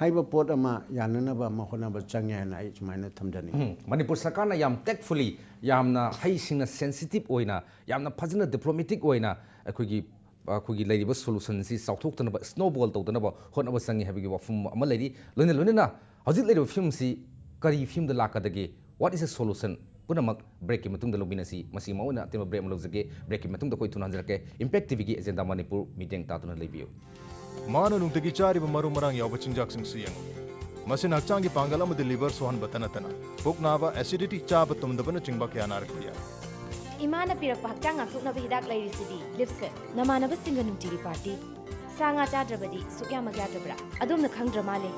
haiba pot ama yanana ba mahona ba changya na ai sumaina thamjani Manipur sarkar na yam tactfully yamna hai singna sensitive oina yamna phajana diplomatic oina akhoi leiriba solution si sauthok tanaba snowball tawdana honaba changi habigi wafum ama leiri loina hojik leiriba film si kari film da lakadage what is a solution punamak break ki matung da lobina si masi mauna tema break malojage break ki matung da koi tunanjarake impact tv gi agenda Manipur meeting tatuna leibiyo मानो नुंतगी चारिब मरु मरांग याव चिंजाक्सिंग सियंग मसिन हक्चांगी Pongal अमद liver Sohan बतना तना पुक नाबा acidity चाब तुमदबन चिंबा क्या नारखिया इमाना पिरक हक्चांग आखुकनब हिदाक लैरिसिदी लिपसे नमानब सिंग नुंतिरी party सांगा चाद्रबदी सुक्या मग्याद्रबरा अदुमना खंगद्र माले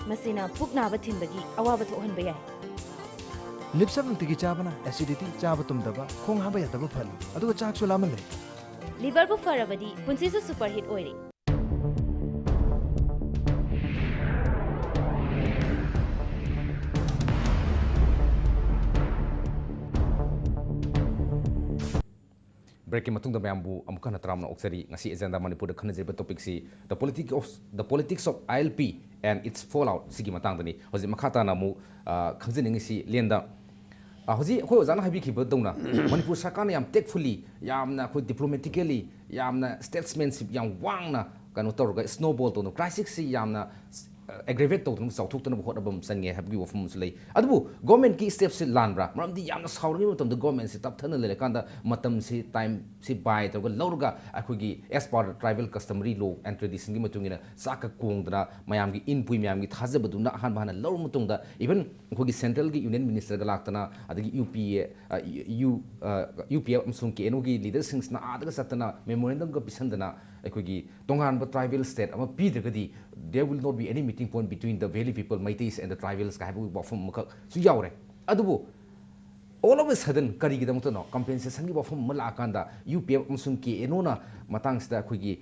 मसिना पुक नाब थिनबगी अवाब थोहनबा याय लिपसे नुंतिगी चाबना acidity चाब तुमदबा खोंग हाबा यादब फल अदुगा चाक सुलामले लिवर बु फरबदी पुंसिसु सुपर हिट ओइरे break matungda mayambu amukha na tramna oksari ngasi agenda Manipur da khanajeba topic si the politics of ILP and its fallout sigi matang dani hoji makhata na mu khangjening si lenda hoji khoi ojana habi khiba dongna Manipur sarkar na yam tactfully yamna khoi diplomatically yamna statesmanship yam wangna kanu tawrga snowball to no crisis si yamna aggravate to tum sauthuk to no hot abam sange habgi wafum sulai adu government ki steps si lanbra maramdi yamna saurni mutam the government si tap thana le kanda matam si time si bai to lawrga akhugi as per tribal customary law and tradition gi matungina saka kongdra mayam gi inpui mayam gi thajabadu na han bahana lawr mutungda even akhugi central gi union minister ga laktana adagi UPA amsung ki eno gi leaders sings na adaga satana memorandum ga pisandana akhugi tongan ba tribal state ama pidagadi there will not be any meeting point between the valley people Maitis and the tribals ka habu bafum makak su yaure adubu all of a sudden kari gi damuto no compensation gi bafum mala kanda UPF amsung ki enona matang sta khugi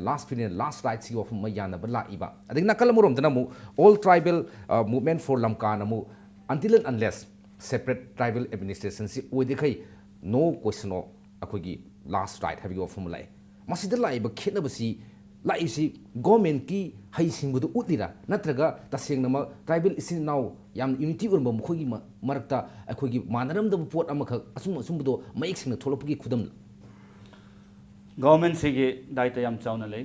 last rites gi bafum mayana ba la iba ading nakal murom dana mu all tribal movement for lamka na mu until and unless separate tribal administration si odikai no question of akhugi last right have you bafum lai masida la iba khena basi laisi government ki hai singbudu utlira natraga tasengnama tribal isin now yam unity urba mukhogi marakta akhogi manaram da pot amakha asumbudo mayik singna tholopgi khudam government sege daita yam chauna lei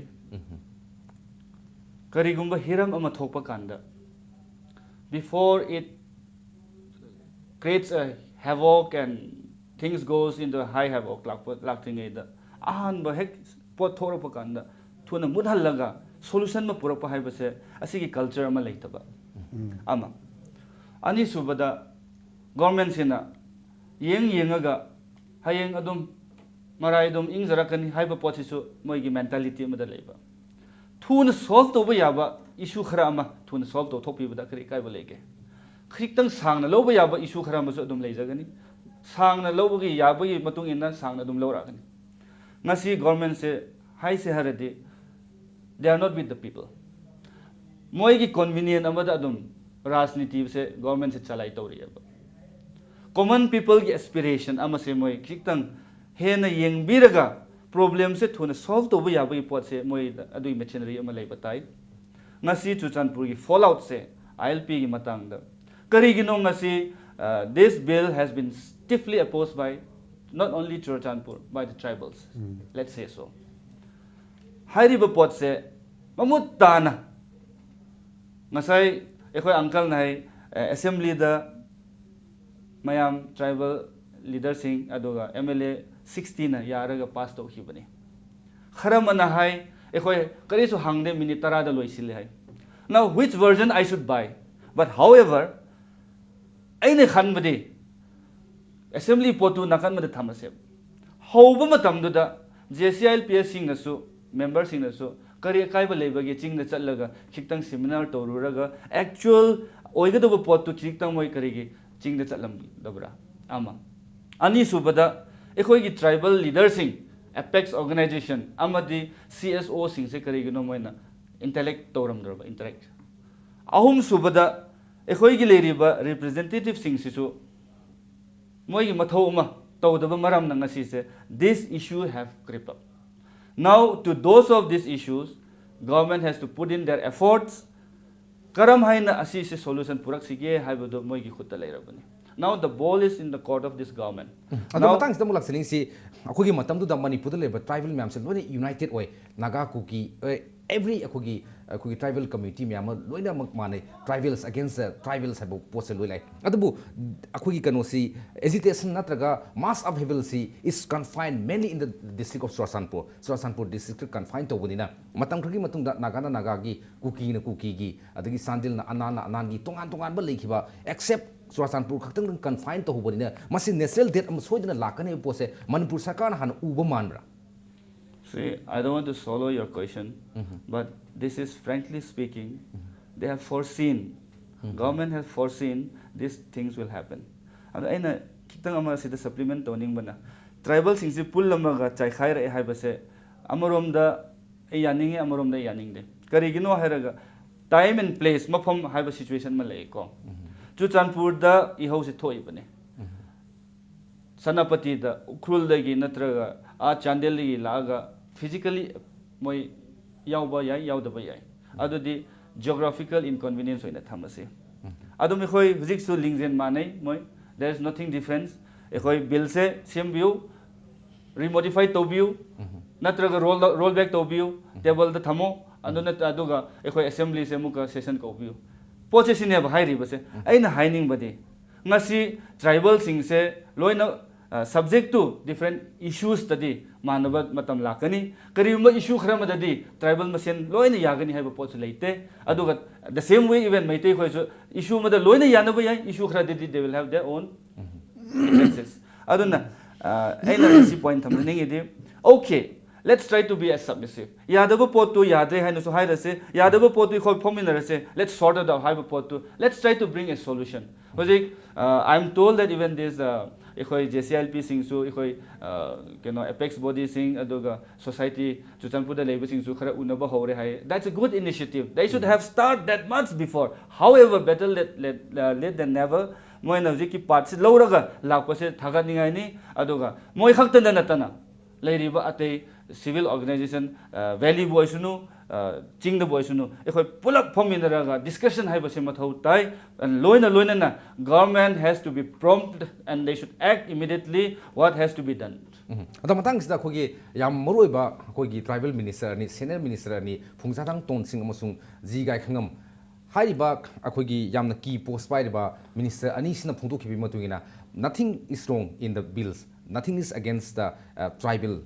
karigumba hiram ama thokpa kanda before it creates a havoc and things goes into high havoc lakting da ahan ba hek pot thorapa kanda thuna mudhallaga solution ma purapa haibase asigi culture ama leitaba ama ani subada government sina yengaga hayeng adum marai dum ingjarakani haiba pochisu moigi mentality ma da leiba thuna solve to ba yaba issue khara ama thuna solve to thopi bada kari kai ba lege khriktang sangna loba yaba issue khara ma su adum leijagani sangna lobagi yabagi matung inna sangna adum lawragani ngasi government se hai se harade they are not with the people moi ki convenient amada adum rajniti se government se chalai tori aba common people ki aspiration ama se moi khriktang hena yengbiraga problem se thuna solve to ba yabagi pot se moi adui machinery ama lei batai ngasi Chuchanpur gi fallout se ILP gi matang da kari gi no ngasi this bill has been stiffly opposed by not only Chuchanpur by the tribals let's say so hairiba pot se mamut tana ngasai ekhoi uncle nai assembly da mayam tribal leader sing adoga MLA 16 na yaraga pass to khibani kharamana hai ekhoi kari su hangde minute tara da loisile hai now which version I should buy but however aine khanbadi assembly potu nakan mada thamase hauba matam da JCILPS sing nasu member sing nasu kari kaiba lebagi ching na chatlaga khitang seminar toruraga actual oigado pot to khitang moi karigi ching na chatlam dabra ama ani subada ekhoi gi tribal leaders sing apex organization amadi CSO sing se karigi no moina intellect toram darba interact ahum subada ekhoi gi leriba representative sing sisu moi gi mathau ma tawdaba maram na ngasi se this issue have crept up now to those of these issues government has to put in their efforts karam haina asi se solution purak sige haibado moi gi khutta leirabani now the ball is in the court of this government now matang sta mulak seling si akhugi matam du da Manipur le tribal myam se loni united oi naga kuki every akhugi tribal community myam loina mak mane tribals against the tribals habo posel loi lai adabu akhugi kano si agitation natraga mass upheaval si is confined mainly in the district of Chuchanpur district confined to bunina matam khagi matung da naga gi kuki gi adagi sandil na anan gi tongan ba lekhiba except Chuchanpur khakhtang confined to hobonina masi natural death am soidina lakane pose Manipur sarkar han uba manbra. See, I don't want to swallow your question, but this is frankly speaking, they have foreseen, government has foreseen these things will happen. And aina kitang ama sida supplement toning bana tribal sing si pull lamaga chai khaira e haibase amarom da e yaning amarom da yaning de karigino hairaga time and place mafam haiba situation ma lei ko Chuchanpur da ihau se thoi bane Sanapati da Ukrul da gi natraga Chandel laga physically moi yauba yai yaudaba yai adudi geographical inconvenience oina thamase adu me khoi hujik su lingzen manai moi there is nothing difference e khoi bill se same view remodify to view natraga roll back to view table da thamo aduna aduga e khoi assembly se muka session ko view poche sine ba hairi base aina haining bade ngasi tribal sing se loina subject to different issues tadi manaba matam lakani karima issue khara madadi tribal masen loina yagani haiba pot leite aduga the same way even maite khoi issue mada loina yanaba yai issue khara didi they will have their own differences aduna aina si point tham ningi di okay let's try to be as submissive yadaba pot to yadre hainu so hairase yadaba pot to khoi fominarase let's sort it out haiba pot to let's try to bring a solution hojik I'm told that even this इखोई JCILP सिंगसु इखोई केनो apex body sing aduga society chutanpuda labor singsu khara unaba hore hai that's a good initiative they should have started that much before however better late than never moina jiki part se loraga lakpa se thaga ningai ni aduga moi khakta na natana leiriba ate civil organization valley boysunu ching the boysunu ikhoi pulak fominaraga discussion hai base mathau tai and loina na government has to be prompt and they should act immediately what has to be done ada matang sida khogi yam moroi ba khogi tribal minister ni senior minister ni phungsatang tonsing amasung ji gai khangam hai ba akhogi yamna ki post pai ba minister ani sina phungdo khibi matungina nothing is wrong in the bills nothing is against the tribal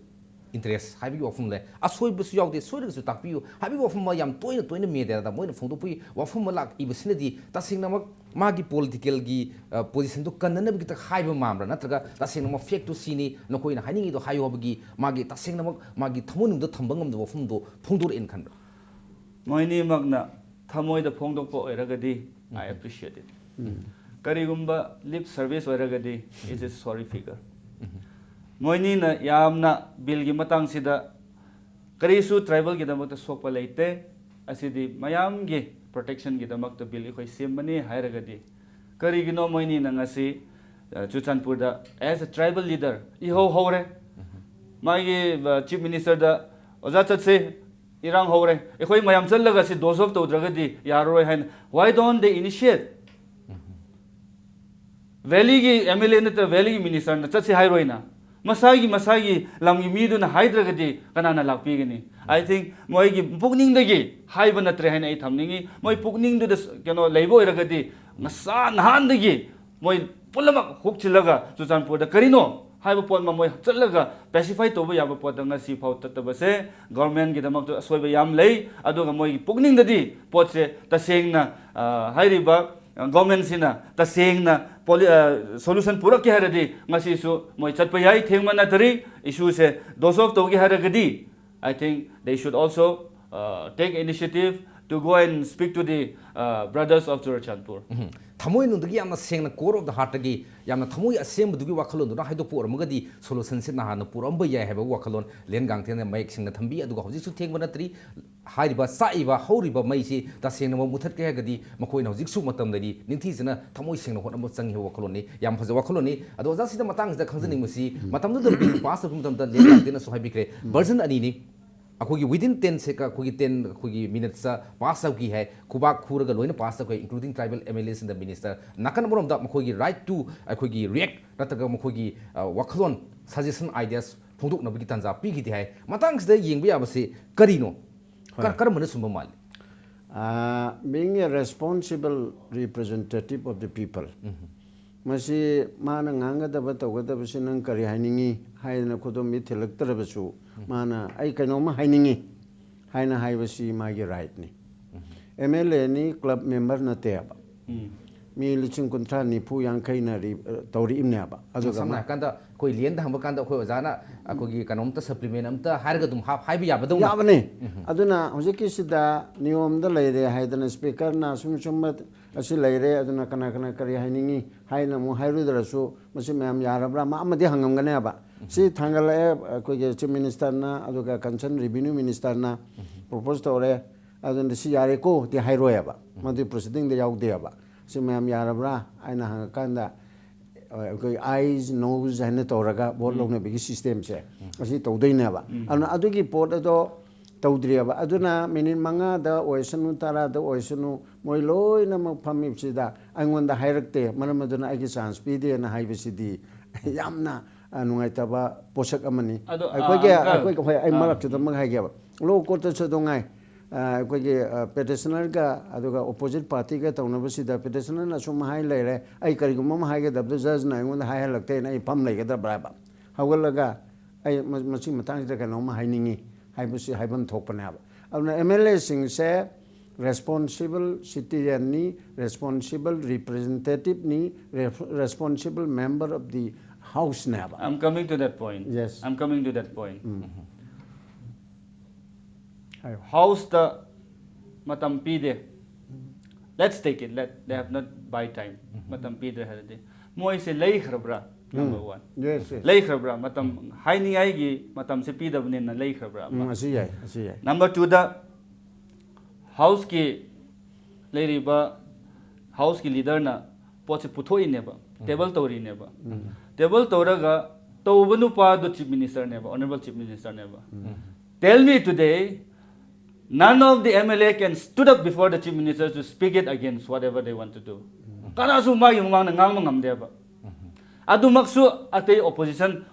interest habi ofum le asoi busu yaw de soi su takpiu habi ofum ma yam toina me da moina phungdo pui ofum lak ibsine di tasingna magi political gi position to kanna bi ta haiba mamra natraga tasingna ma fake to sini nokoina haningi do hayo bagi magi tasingna magi thamonung do thambangam do ofum do phungdur in khan moini magna thamoi da phongdok po eragadi I appreciate it karigumba lip service eragadi is a sorry figure moini na yamna bill gi matang sida karisu tribal gi damak ta sokpa leite asidi mayam gi protection gi damak ta bill khoi sembani hairagadi karigino moini na ngasi chuchanpur da as a tribal leader iho hore magi chief minister da oja chatse irang hore ekhoi mayam challaga si dose of tawdragadi yaroi hain why don't they initiate valley gi MLA na ta valley minister na chatse hairoina masagi lamgi midu na haidragadi kanana lakpigani I think moi gi pukning dagi haiba na tre hain ai thamningi moi pukning du keno leibo iragadi masa nahan dagi moi pulama hukchilaga chuchanpur da karino haiba pot ma moi challaga pacify toba yaba pot nga si phau tatabase government gi damak to soiba yam lei aduga moi gi pukning dadi pot se tasengna hairiba government sina tasengna solution pura ki haradi ngasi su moi chatpa yai thengmana tari issue se dosov to gi haragadi I think they should also take initiative to go and speak to the brothers of Churachandpur thamoi nu dagi yamna sengna core of the heart gi yamna thamoi asem dugi wakhalon du haido por magadi solution se na na puramba yai haba wakhalon len gangthen na maik singna thambi aduga hoji su thengmana tari hairiba saiba hauriba maisi tasengna mo muthat ke gadi makoi na hojik su matam dadi ningthi jena thamoi sengna hot am changi wakhalon ni yam phaja wakhalon ni ado ja sida matang da khangjani musi matam du bill pass kum tam da len gangthen so habi kre version ani ni अखोगी within 10 से का अखोगी 10 अखोगी minutes सा pass out की है कुबा खुरगा लोइन pass out including tribal MLAs and the minister नाकन बरोम दा अखोगी right to अखोगी react नतगा अखोगी वखलोन suggestion ideas फोंदुक नबगी तंजा पी की है मतंग से येंग या बसे करिनो कर मन सुम माल being a responsible representative of the people masi mana nganga da bata wada bisi nang kari hainingi haina kudom mi thelak tarabasu mana ai kaino ma hainingi haina haibasi magi right ni MLA ni club member na te aba mi liching kontra ni pu yang kaina ri tori imne aba adu samna kanda koi lien da hamba kanda koi ojana akogi kanom ta supplement amta harga dum haibi yabadum yabane aduna hojiki sida niyom da leire haidana speaker na sum asi leire aduna kana kari hainingi haina mo hairu darasu masi ma'am yarabra ma amadi hangam gane aba si thangala koi ge chief minister na aduga concern revenue minister na propose tore adun si yare ko ti hairo aba madi proceeding de yauk de aba si ma'am yarabra aina hangakanda ꯑꯩꯈꯣꯏ ice nose ꯍꯥꯏꯅ ꯇꯧꯔꯒ vote ꯂꯧꯅꯕꯒꯤ ꯁꯤꯁꯇꯦꯝꯁꯦ ꯑꯁꯤ ꯇꯧꯗꯣꯏꯅꯦꯕ ꯑꯗꯨꯅ ꯑꯗꯨꯒꯤ ꯄꯣꯠ ꯑꯗꯣ ꯇꯧꯗ꯭ꯔꯤꯑꯕ ꯑꯗꯨꯅ ꯃꯤꯅꯤꯠ 5ꯗ ꯑꯣꯏꯁꯅꯨ 10ꯗ ꯑꯣꯏꯁꯅꯨ ꯃꯣꯏ ꯂꯣꯏꯅꯃꯛ ꯐꯝꯃꯤꯕꯁꯤꯗ ꯑꯩꯉꯣꯟꯗ ꯍꯥꯏꯔꯛꯇꯦ ꯃꯔꯝ ꯑꯗꯨꯅ ꯑꯩꯒꯤ ꯆꯥꯟꯁ ꯄꯤꯗꯦꯅ ꯍꯥꯏꯕꯁꯤꯗꯤ ꯌꯥꯝꯅ ꯅꯨꯡꯉꯥꯏꯇꯕ ꯄꯣꯠꯁꯛ ꯑꯃꯅꯤ ꯑꯩꯈꯣꯏꯒꯤ ꯍꯣꯏ ꯑꯩ ꯃꯔꯛꯇꯨꯗ ꯑꯃꯨꯛ ꯍꯥꯏꯒꯦꯕ ꯂꯣ ꯀꯣꯔꯠꯇꯁꯨ ꯑꯗꯨꯝ ꯉꯥꯏ ꯑꯩꯈꯣꯏꯒꯤ ꯄꯦꯇꯤꯁꯅꯔꯒ ꯑꯗꯨꯒ ꯑꯣꯄꯣꯖꯤꯠ ꯄꯥꯔꯇꯤꯒ ꯇꯧꯅꯕꯁꯤꯗ ꯄꯦꯇꯤꯁꯅꯔꯅ ꯁꯨꯝ ꯍꯥꯏ ꯂꯩꯔꯦ ꯑꯩ ꯀꯔꯤꯒꯨꯝꯕ ꯑꯃ ꯍꯥꯏꯒꯗꯕꯗ ꯖꯖꯅ ꯑꯩꯉꯣꯟꯗ ꯍꯥꯏꯍꯜꯂꯛꯇꯦꯅ ꯑꯩ ꯐꯝ ꯂꯩꯒꯗꯕ꯭ꯔꯥ ꯍꯥꯏꯕ ꯍꯧꯒꯠꯂꯒ ꯑꯩ ꯃꯁꯤ ꯃꯇꯥꯡꯁꯤꯗ ꯀꯩꯅꯣꯝꯃ ꯍꯥꯏꯅꯤꯡꯉꯤ ꯍꯥꯏꯕꯁꯤ ꯍꯥꯏꯐꯝ ꯊꯣꯛꯄꯅꯦꯕ ꯑꯗꯨꯅ ꯑꯦꯝ ꯑꯦꯜ ꯑꯦꯁꯤꯡꯁꯦ ꯔꯦꯁꯄꯣꯟꯁꯤꯕꯜ ꯁꯤꯇꯤꯖꯟꯅꯤ ꯔꯦꯁꯄꯣꯟꯁꯤꯕꯜ ꯔꯤꯄ꯭ꯔꯖꯦꯟꯇꯦꯇꯤꯚꯅꯤ ꯔꯦꯁꯄꯣꯟꯁꯤꯕꯜ ꯃꯦꯝꯕꯔ ꯑꯣꯐ ꯗꯤ ꯍꯥꯎꯁꯅꯦꯕ I'm coming to that point. Yes. I'm coming to that point. ꯍꯥꯏꯌꯣ House the matam pide. Let's take it. They have not buy time. Matam pide harade. Moi se lay khrabra number 1. yes yes Lay khrabra matam haini ai gi matam se pide bne na lay khrabra. ꯑꯁꯤ ꯌꯥꯏ Number 2 the house ki leiriba house ki leader na pot se puthoi neba table tori neba table toraga tobanu pa do chief minister neba honorable chief minister neba tell me today none of the MLA can stood up before the chief minister to speak it against whatever they want to do kana su ma yung mang ngang ngam deba adu maksu atay opposition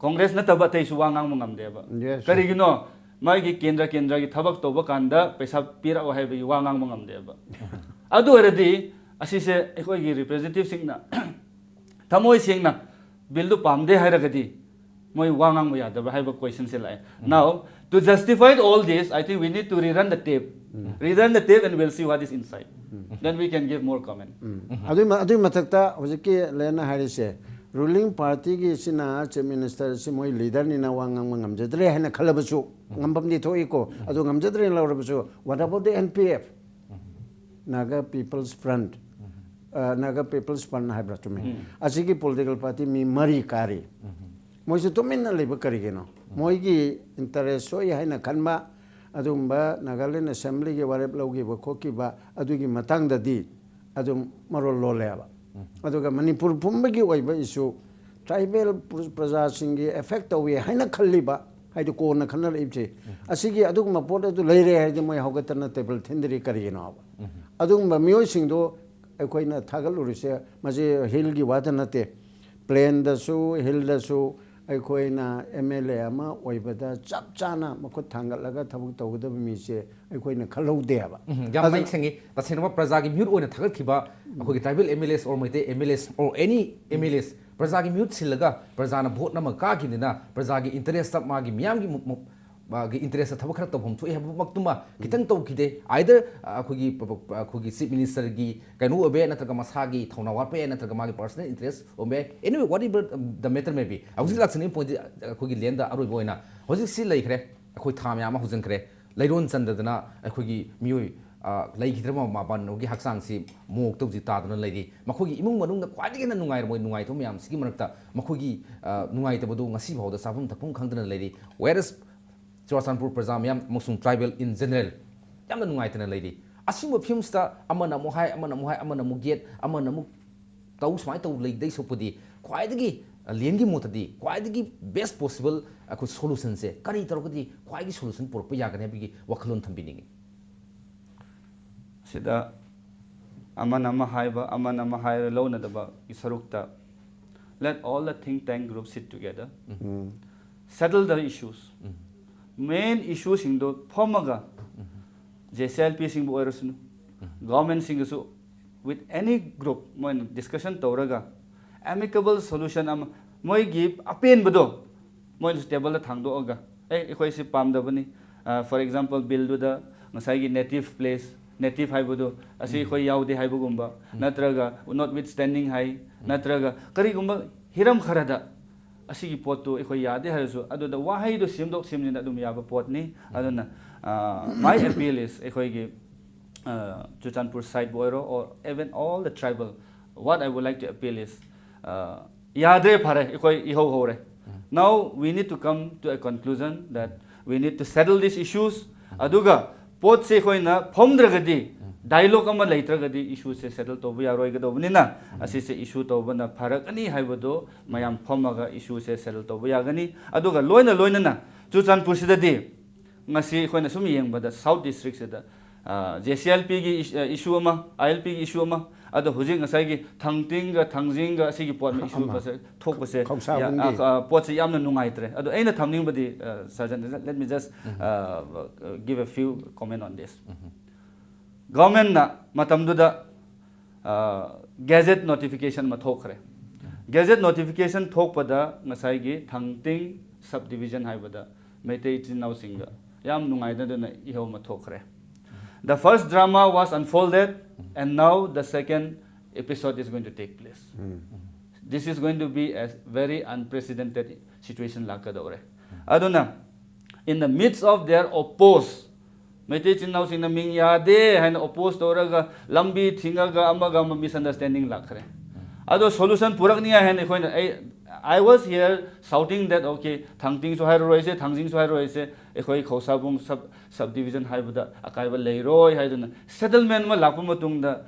congress na taba tay su wangang ngam deba Yes. kari gino मागी केंद्र की थबक तोब कांदा पैसा पीरा है वांगांग मंगमदेबा अदु अरदी असिसे एकोगी representative सिंगना थमोय सिंगना bill दु पामदे हायरगदी मोय वांगांग यादबा हाइबा क्वेश्चन से लाए now to justify all this I think we need to rerun the tape and will see what is inside then we can give more comment अदुई मथक्ता हजिकी लेना हारिसे ruling party gi sina chief minister si moi leader ni na wangang ngamjadre hena khalabasu ngambam ni thoi ko adu ngamjadre lawrabasu what about the NPF Naga People's Front Naga People's Front hybra tumi asigi political party mi mari kari moi se tumin na leba kari geno moi gi interest so ya hena khanba adumba Nagaland Assembly gi warep lawgi ba khoki ba adugi matang da di adum marol lo leba अदुगा मणिपुर पुंबगी ओइबा issue tribal प्रजासिंगी effect तौवे हाइना खल्लिबा हाइदु कोना खनर इबजे असिगी अदुगमा पोट अदु लेरे हाइदि मोय हौगतना टेबल थिंदरी करिगिनो अदुगमा मियोय सिंगदो अखोइना थागलुरिसे मजे हिलगी वादा नते प्लेन दसु हिल दसु अखोइना एमएलए अमा ओइबदा चप चाना मखुत थांगलगा थबुक तौगदब मिसे अखोइना खलौदेबा यामai sengi tasena praja gi mute oina thagat khiba akhogi tribal MLAs or maite MLAs or any MLAs praja gi mute silaga praja na vote na ka ginina praja gi interest up ma gi miyam gi interest thab khara tobhom thoi ha maktuma kitang to khide either akhogi chief minister gi kainu obe natraga masagi thona wa pe natraga ma gi personal interest obe anyway whatever the matter may be awji laksani point akhogi lenda aroi boina hoji si laikre akhoi tham ya ma hujang kre lairon chandadana akhoi miyoi ꯂꯩꯈꯤꯗ꯭ꯔꯕ ꯃꯄꯥꯟꯒꯤ ꯍꯛꯆꯥꯡꯁꯤ ꯃꯣꯛ ꯇꯧꯖꯤ ꯇꯥꯗꯨꯅ ꯂꯩꯔꯤ ꯃꯈꯣꯏꯒꯤ ꯏꯃꯨꯡ ꯃꯅꯨꯡꯗ ꯈ꯭ꯋꯥꯏꯗꯒꯤ ꯍꯦꯟꯅ ꯅꯨꯡꯉꯥꯏꯔꯝꯃꯣꯏ ꯅꯨꯡꯉꯥꯏꯇꯕ ꯃꯌꯥꯝꯁꯤꯒꯤ ꯃꯔꯛꯇ ꯃꯈꯣꯏꯒꯤ ꯅꯨꯡꯉꯥꯏꯇꯕꯗꯨ ꯉꯁꯤ ꯐꯥꯎꯗ ꯆꯥꯐꯝ ꯊꯛꯐꯝ ꯈꯪꯗꯅ ꯂꯩꯔꯤ ꯋꯦꯔꯁ ꯆꯨꯔꯆꯥꯟꯄꯨꯔ ꯄ꯭ꯔꯖꯥ ꯃꯌꯥꯝ ꯑꯃꯁꯨꯡ ꯇ꯭ꯔꯥꯏꯕꯦꯜ ꯏꯟ ꯖꯦꯅꯔꯦꯜ ꯌꯥꯝꯅ ꯅꯨꯡꯉꯥꯏꯇꯅ ꯂꯩꯔꯤ ꯑꯁꯤꯒꯨꯝꯕ ꯐꯤꯜꯝꯁꯤꯗ ꯑꯃꯅ ꯑꯃꯨꯛ ꯍꯥꯏ ꯑꯃꯅ ꯑꯃꯨꯛ ꯍꯥꯏ ꯑꯃꯅ ꯑꯃꯨꯛ ꯌꯦꯠ ꯑꯃꯅ ꯑꯃꯨꯛ ꯇꯧ ꯁꯨꯃꯥꯏꯅ ꯇꯧ ꯂꯩꯗꯩ ꯁꯣꯛꯄꯗꯤ ꯈ꯭ꯋꯥꯏꯗꯒꯤ ꯂꯦꯟꯒꯤ ꯃꯣꯠꯇꯗꯤ ꯈ꯭ꯋꯥꯏꯗꯒꯤ ꯕꯦꯁ ꯄꯣꯁꯤꯕꯜ ꯑꯩꯈꯣꯏ ꯁꯣꯂꯨꯁꯟꯁꯦ ꯀꯔꯤ ꯇꯧꯔꯒꯗꯤ ꯈ꯭ꯋꯥꯏꯗꯒꯤ ꯁꯣꯂꯨꯁꯟ ꯄꯨꯔꯛꯄ ꯌꯥꯒꯅꯤ ꯍꯥꯏꯕꯒꯤ ꯋꯥꯈꯜꯂꯣꯟ ꯊꯝꯕꯤꯅꯤꯡꯉꯤ sida amanama haiba amanama haira lownadaba isarukta let all the think tank groups sit together settle the issues main issues in the formaga JCLP sing bo erosunu government sing so with any group when discussion toraga amicable solution am moi give apen bodo moi stable the thangdo oga ekhoi si pamdabani for example bill do the ngasai gi native place native haibudu asi khoi yaude haibugumba natraga notwithstanding hai natraga karigumba hiram kharada asigi pottu ekhoi yade harasu aduda wahai do simdok simnina adum yaba potni aduna my appeal is ekhoi gi Chuchanpur side boiro or even all the tribal what I would like to appeal is yadre phare ekhoi iho hore now we need to come to a conclusion that we need to settle these issues aduga pot se khoi na phomdragadi dialogue ama leitragadi issue se settle tobu yaroi gadobnina asise issue tobana pharakani haibado mayam phomaga issue se settle tobu yagani aduga loina na Chuchanpur sidadi ngasi khoina sum yengbada South District seda JCLP gi issue ama ILP gi issue ama ado hujing ngasai gi thangting ga thangjing ga sigi pot ma issue pase thok pase pot se yamna nungaitre ado aina thamning badi Sergeant, let me just give a few comment on this. Government na matamduda gazette notification ma thokre. Gazette notification thokpada ngasai gi thangting subdivision haibada Meitei Chinau Singa yam nungaida na iho ma thokre. The first drama was unfolded and now the second episode is going to take place. This is going to be a very unprecedented situation lakadore. Aduna in the midst of their opposed Meitei Chinau Singa ming yade haina opposed toraga lambi thingaga amaga misunderstanding lakre. Ado solution purak niya haina khoina I was here shouting that okay thangting so hairo roise thangjing so hairo roise ekhoi khosabung subdivision haibada akaiba leiroi haiduna settlement ma lakpa matungda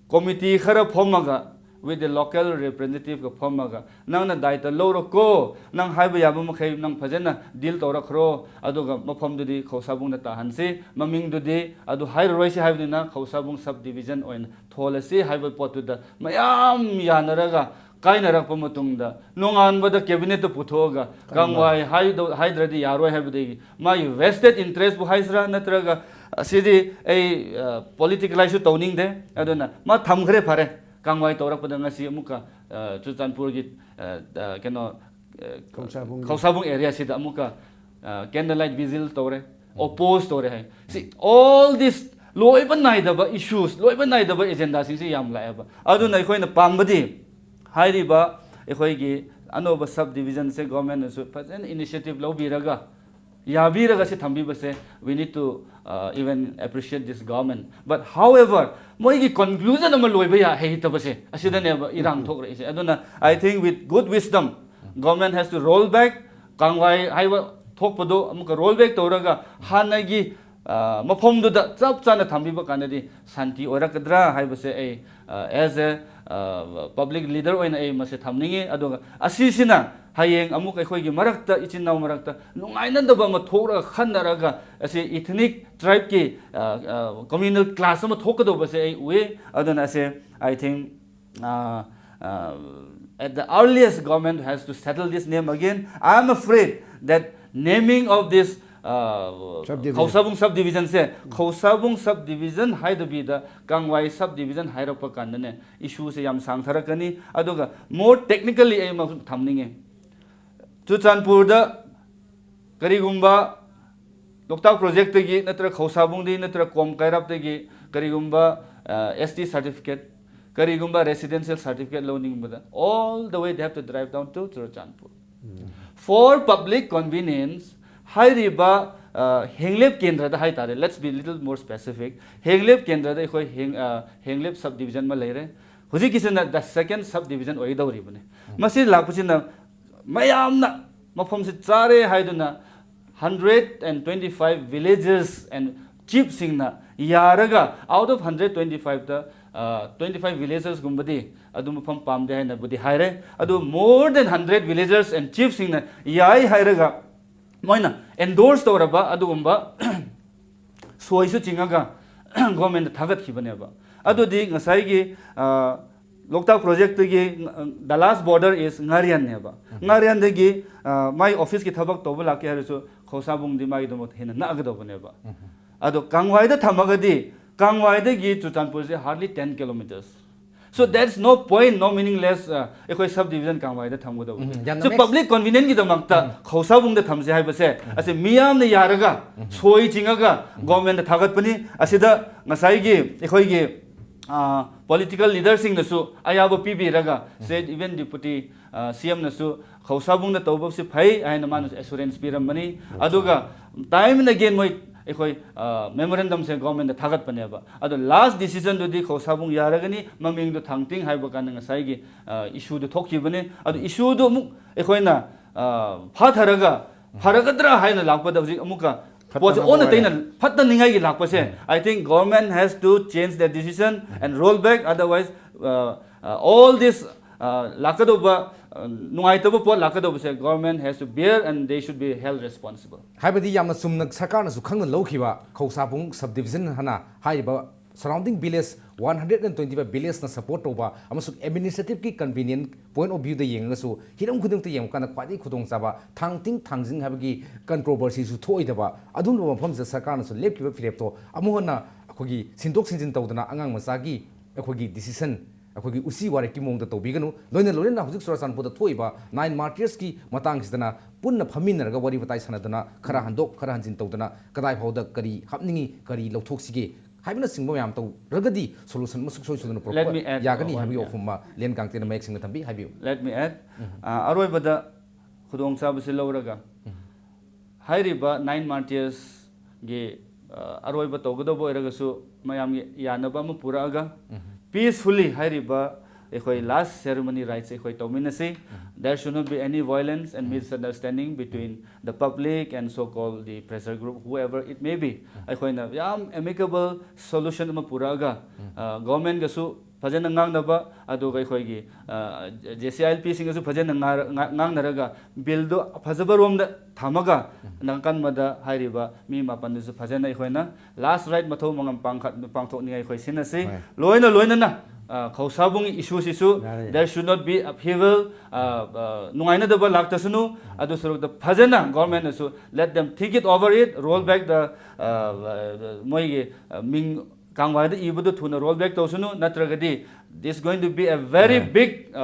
committee khara phomaga with the local representative ka phomaga nangna daita loro ko nang haiba yaba makhai nang phajana deal torakhro aduga maphomdudi khosabung na tahanse maming dudi adu hairo roise haibuna khosabung subdivision oin tholase haiba potuda mayam yanaraga kainarakpa matungda nonganbada cabinet puthoga kangwai haidradi yaroi haibudegi my vested interest bu haisra natraga asidi ei politicalize towning de aduna ma thamgre phare kangwai torakpada ngasi amuka Chuchanpur gi keno Kausabung area sida amuka candlelight vigil tore oppose tore hai see all this loiba naidaba issues loiba naidaba agenda sing si yam laeba aduna ikhoina pambadi Hairiba, Ehoigi, Anoba subdivision, say government, and initiative Lobiraga. Yabiraga se Tambiba say, we need to even appreciate this government. But however, Moigi conclusion of Maloibia, Heitabase, Asidaneva, Iran Togre. I think with good wisdom, government has to roll back, Kangwai, Haiwa, Tokpodo, Amuka roll back Toraga, Hanagi. Mapomdo da chap chana thambiba kanadi santi orakadra haibase as a public leader oina mase thamningi adoga asisina hayeng amuk ekhoi gi marakta ichinnaw marakta nungaina daba ma thora khanaraga ase ethnic tribe ki communal class ma thokado base we adona ase I think at the earliest government has to settle this name again. I am afraid that naming of this Kausabung subdivision se Kausabung subdivision haidabida Kangwai subdivision hairapa kandane issue se yam sangtharakani aduga more technically aim of thamninge Chuchanpur da karigumba Loktak project gi natra Kausabung di natra kom kairap gi karigumba ST certificate karigumba residential certificate loaning bada all the way they have to drive down to Chuchanpur for public convenience Hairiba Henglep Kendra the Haitare, let's be a little more specific. Henglep Kendra the Henglep subdivision Malere, Huzikisana the second subdivision Oida Ribane. Masi Lapusina Mayamna Mapom Sitare Haiduna 125 villages and chief singna Yaraga out of 125 the 25 villagers Gumbadi Adum from Pamde and Budi Hire Adu more than 100 villagers and chief singna Yai Hiraga. Moina endorse Toraba Adumba Soisu Chingaga government Tagat Hibaneba. Adu di Nasaigi Lokta project the last border is Ngarian Neba. Ngarian degi my office ki Tabak Tobalaki Harisu Kosabung di Maidumot Hina Nagadobaneba. Adu Kangwai the Tamagadi Kangwai the gi to Tanpur hardly 10 kilometers. So that's no point, no meaningless. Ekoi subdivision Kangwai the Tamuda. So public convenience ki damakta Kausabung the Tamse Haibase as a Miam the Yaraga, Soi Chingaga, government the Tagatpani, Asida Masaigi, Ekoigi political leaders in the Su, Ayaba PB Raga, said even Deputy CM Nasu, Kausabung the Tobos Pai, and the man assurance Piram money, Aduga, time and again memorandum se government the Tagat Paneva. At the last decision to the Kosabung Yaragani, Maming the Tangting Haibakan and Saigi issue the Tokibane, at the issue the Ekoina Pataraga, Paragadra Haina Lapa of the Amuka, पोच ओन तेन फट निंगाई की लाख से I think government has to change the decision and roll back otherwise all this लाकदोबा नुआइतबो पोट लाकदोबो से government has to bear and they should be held responsible हाइबदी यामना सुमना सरकारनसु खंगन लौखिबा खौसापुंग सब डिवीजन हना हाइबा सराउंडिंग विलेज 125 विलेज ना सपोर्ट तोबा अमसु एडमिनिस्ट्रेटिव की कन्वीनियंट पॉइंट ऑफ व्यू द येंगसु हिरम खुदुंग ते येंगकाना ख्वादी खुदोंग चाबा थांगटिंग थांजिंग हाबगी कंट्रोवर्सी सु थोइदबा अदुन मफम से सरकारनसु लेपकिबा फिलेपतो अमुहना अखोगी सिंदोक सिंजिन तौदना अंगांग मसागी अखोगी डिसीजन अखोगी उसी वारे की मोंग तौबिगनु लोइना लोइना हुजिक सुरसानपुर थोइबा 9 मार्टियर्स की मतंगसिदना पुन्न फमिनरगा वरी बताई सनदना खरा हंदोक खरा हंजिन तौदना कदाय फाउदा करी हापनिंगी करी लौथोक्सिगे हाइबना सिंगबो याम तौ रगदी सोल्यूशन मसुक सोय सुदन Let me add यागनी one, हाबी yeah. ओफुमा लेन कांगतेन मयक सिंग थंबी हाबियो लेट मी एड अरोइबदा खुदोंग चाबसे लौरगा हाइरिबा 9 मार्टियर्स गे अरोइबा तौगदबो ओरगसु मयाम यानबा म पुरागा पीसफुली हाइरिबा एखोई लास्ट सेरेमनी राइट्स एखोई तौमिनसी there should not be any violence and misunderstanding between the public and so called the pressure group however it may B एखोइना याम एमिकेबल सॉल्यूशन म पुरागा गवर्नमेंट गसु फजन ngangnaba aduga ekhoi JC ILP singasu फजन ngangnaraga bill do फजबर रोमदा थमगा नंकन मदा हाइरिबा मी मापनसु फजन एखोइना लास्ट राइट मथौ मंगम पांगथोकनि एखोइ सिनसि लोइना ना खौसाबुंग इशू सिसु there should not be upheaval नुंगाइना दबा लाक्तसनु अदु सुरुक द फजना गवर्नमेंट असु let them think it over it roll back द मोइगे मिंग कांगवाइद इबुदु थुना रोल बैक तोसनु नत्रगदी this going to be a very big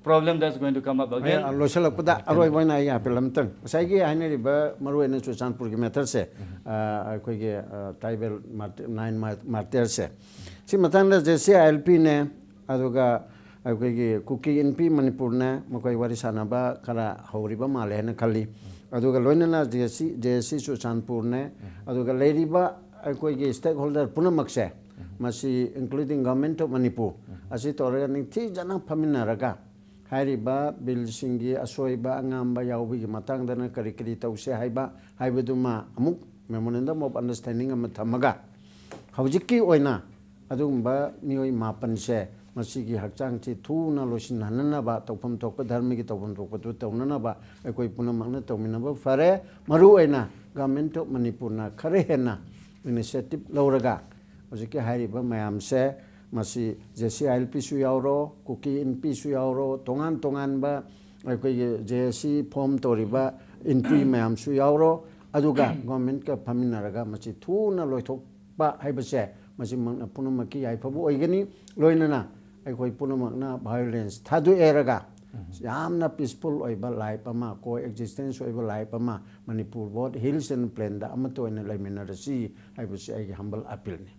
problem that's going to come up again लोसलपदा अरोय बना या पेलमतंग साइगे हाइनरिबा मरुएन चुचानपुर की मेथड से अखोगे ट्राइबल 9 मार्टियर से सि मतंग जेसी आईएलपी ने अदुगा अखोगे कुकी एनपी मणिपुर ने मकोय वारी सानाबा खरा हौरिबा माले ने खली अदुगा लोइनना जेसी चुचानपुर ने अदुगा लेरिबा अखोगे स्टेक होल्डर पुनमक्से मसी इंक्लूडिंग गवर्नमेंट ऑफ मणिपुर असी तोरगा निथि जना फमिनरगा हाइरिबा बिल सिंगी असोइबा अंगामबा याउबिगी मतंगदना करी करी तौसे हाइबा हाइबदुमा अमुक मेमोरेंडम ऑफ अंडरस्टैंडिंग अम थमगा हौजिकी ओइना अदुगुम्बा मियोय मापनसे मसीगी हक्चांगची थूना लोसिन हननबा तौफम थोप धर्म की तौफम थोप तो तौननबा एकोय पुनमकना तौमिनबा फरे मरु ओइना गवर्नमेंट ऑफ मणिपुर ना खरे हेना इनिशिएटिव लौरगा हौजिकी हाइरिबा मयाम से मसी जेसी आईएलपी सु यावरो कुकी एनपी सु यावरो तोंगान तोंगानबा अखोय जेसी फॉर्म तोरिबा एनपी मयाम सु यावरो अदुगा गवर्नमेंट का फमिनरगा मसी थूना लोइथोकबा हाइबसे मसी मंगना पुनमकी याइफबो ओइगनी लोइनना अखोय पुनमकना वायलेंस थादु एरगा यामना पीसफुल ओइबा लाइफ अमा को एक्जिस्टेंस ओइबा लाइफ अमा मणिपुर बोर्ड हिल्स एंड प्लेन दा अमतोइना लाइमिनरसी हाइबसे आइगे हम्बल अपील ने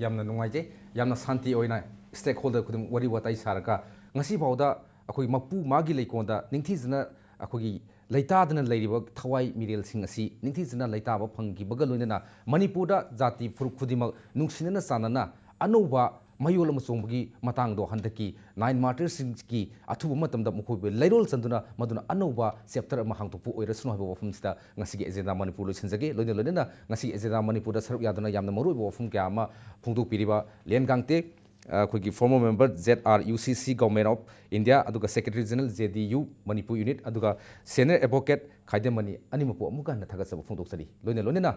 यामना नुंगाइजे यामना शांति ओइना स्टेक होल्डर खुदम वरी वताई सारका ngasi फाउदा अखोई मपु मागी लेकोंदा निंगथीजना अखोगी लैतादना लैरिबा थवाई मिरेल सिंग असि निंगथीजना लैताबा फंगिबगा लोइना मणिपुरदा जाति फुरुक खुदिमक नुंगसिनना सानना अनौबा मयोल अमसोंबगी मतंगदो हंदकी 9 मार्टियर्स की अथुबा मतमदा मुखोबे लैरोल चंदुना मदुना अनौबा चैप्टर अमा हांगतोपु ओइरसनो हाबा वफमसिदा ngasi एजेंडा मणिपुर लोइसनजगे लोइना ngasi एजेंडा मणिपुरदा सरुक यादना यामना मरुइबा वफम क्या अमा फोंदोकपिरिबा लेनगांगते अखोगी former member ZRUCC government of India अदुगा secretary general JDU Manipur unit अदुगा सीनियर एडवोकेट खाइदेमनी अनिमपु अमुका नथागसब फोंदोकसरी लोइना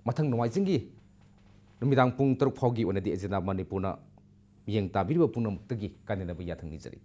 मथंग नोमाइजिंगी नुमिदांग पुंग 3 फाउगी ओनदि एजेंडा मणिपुरना मियंग ताबिरिबा पुनमुक्तगी कानेनबा याथंग निजरी।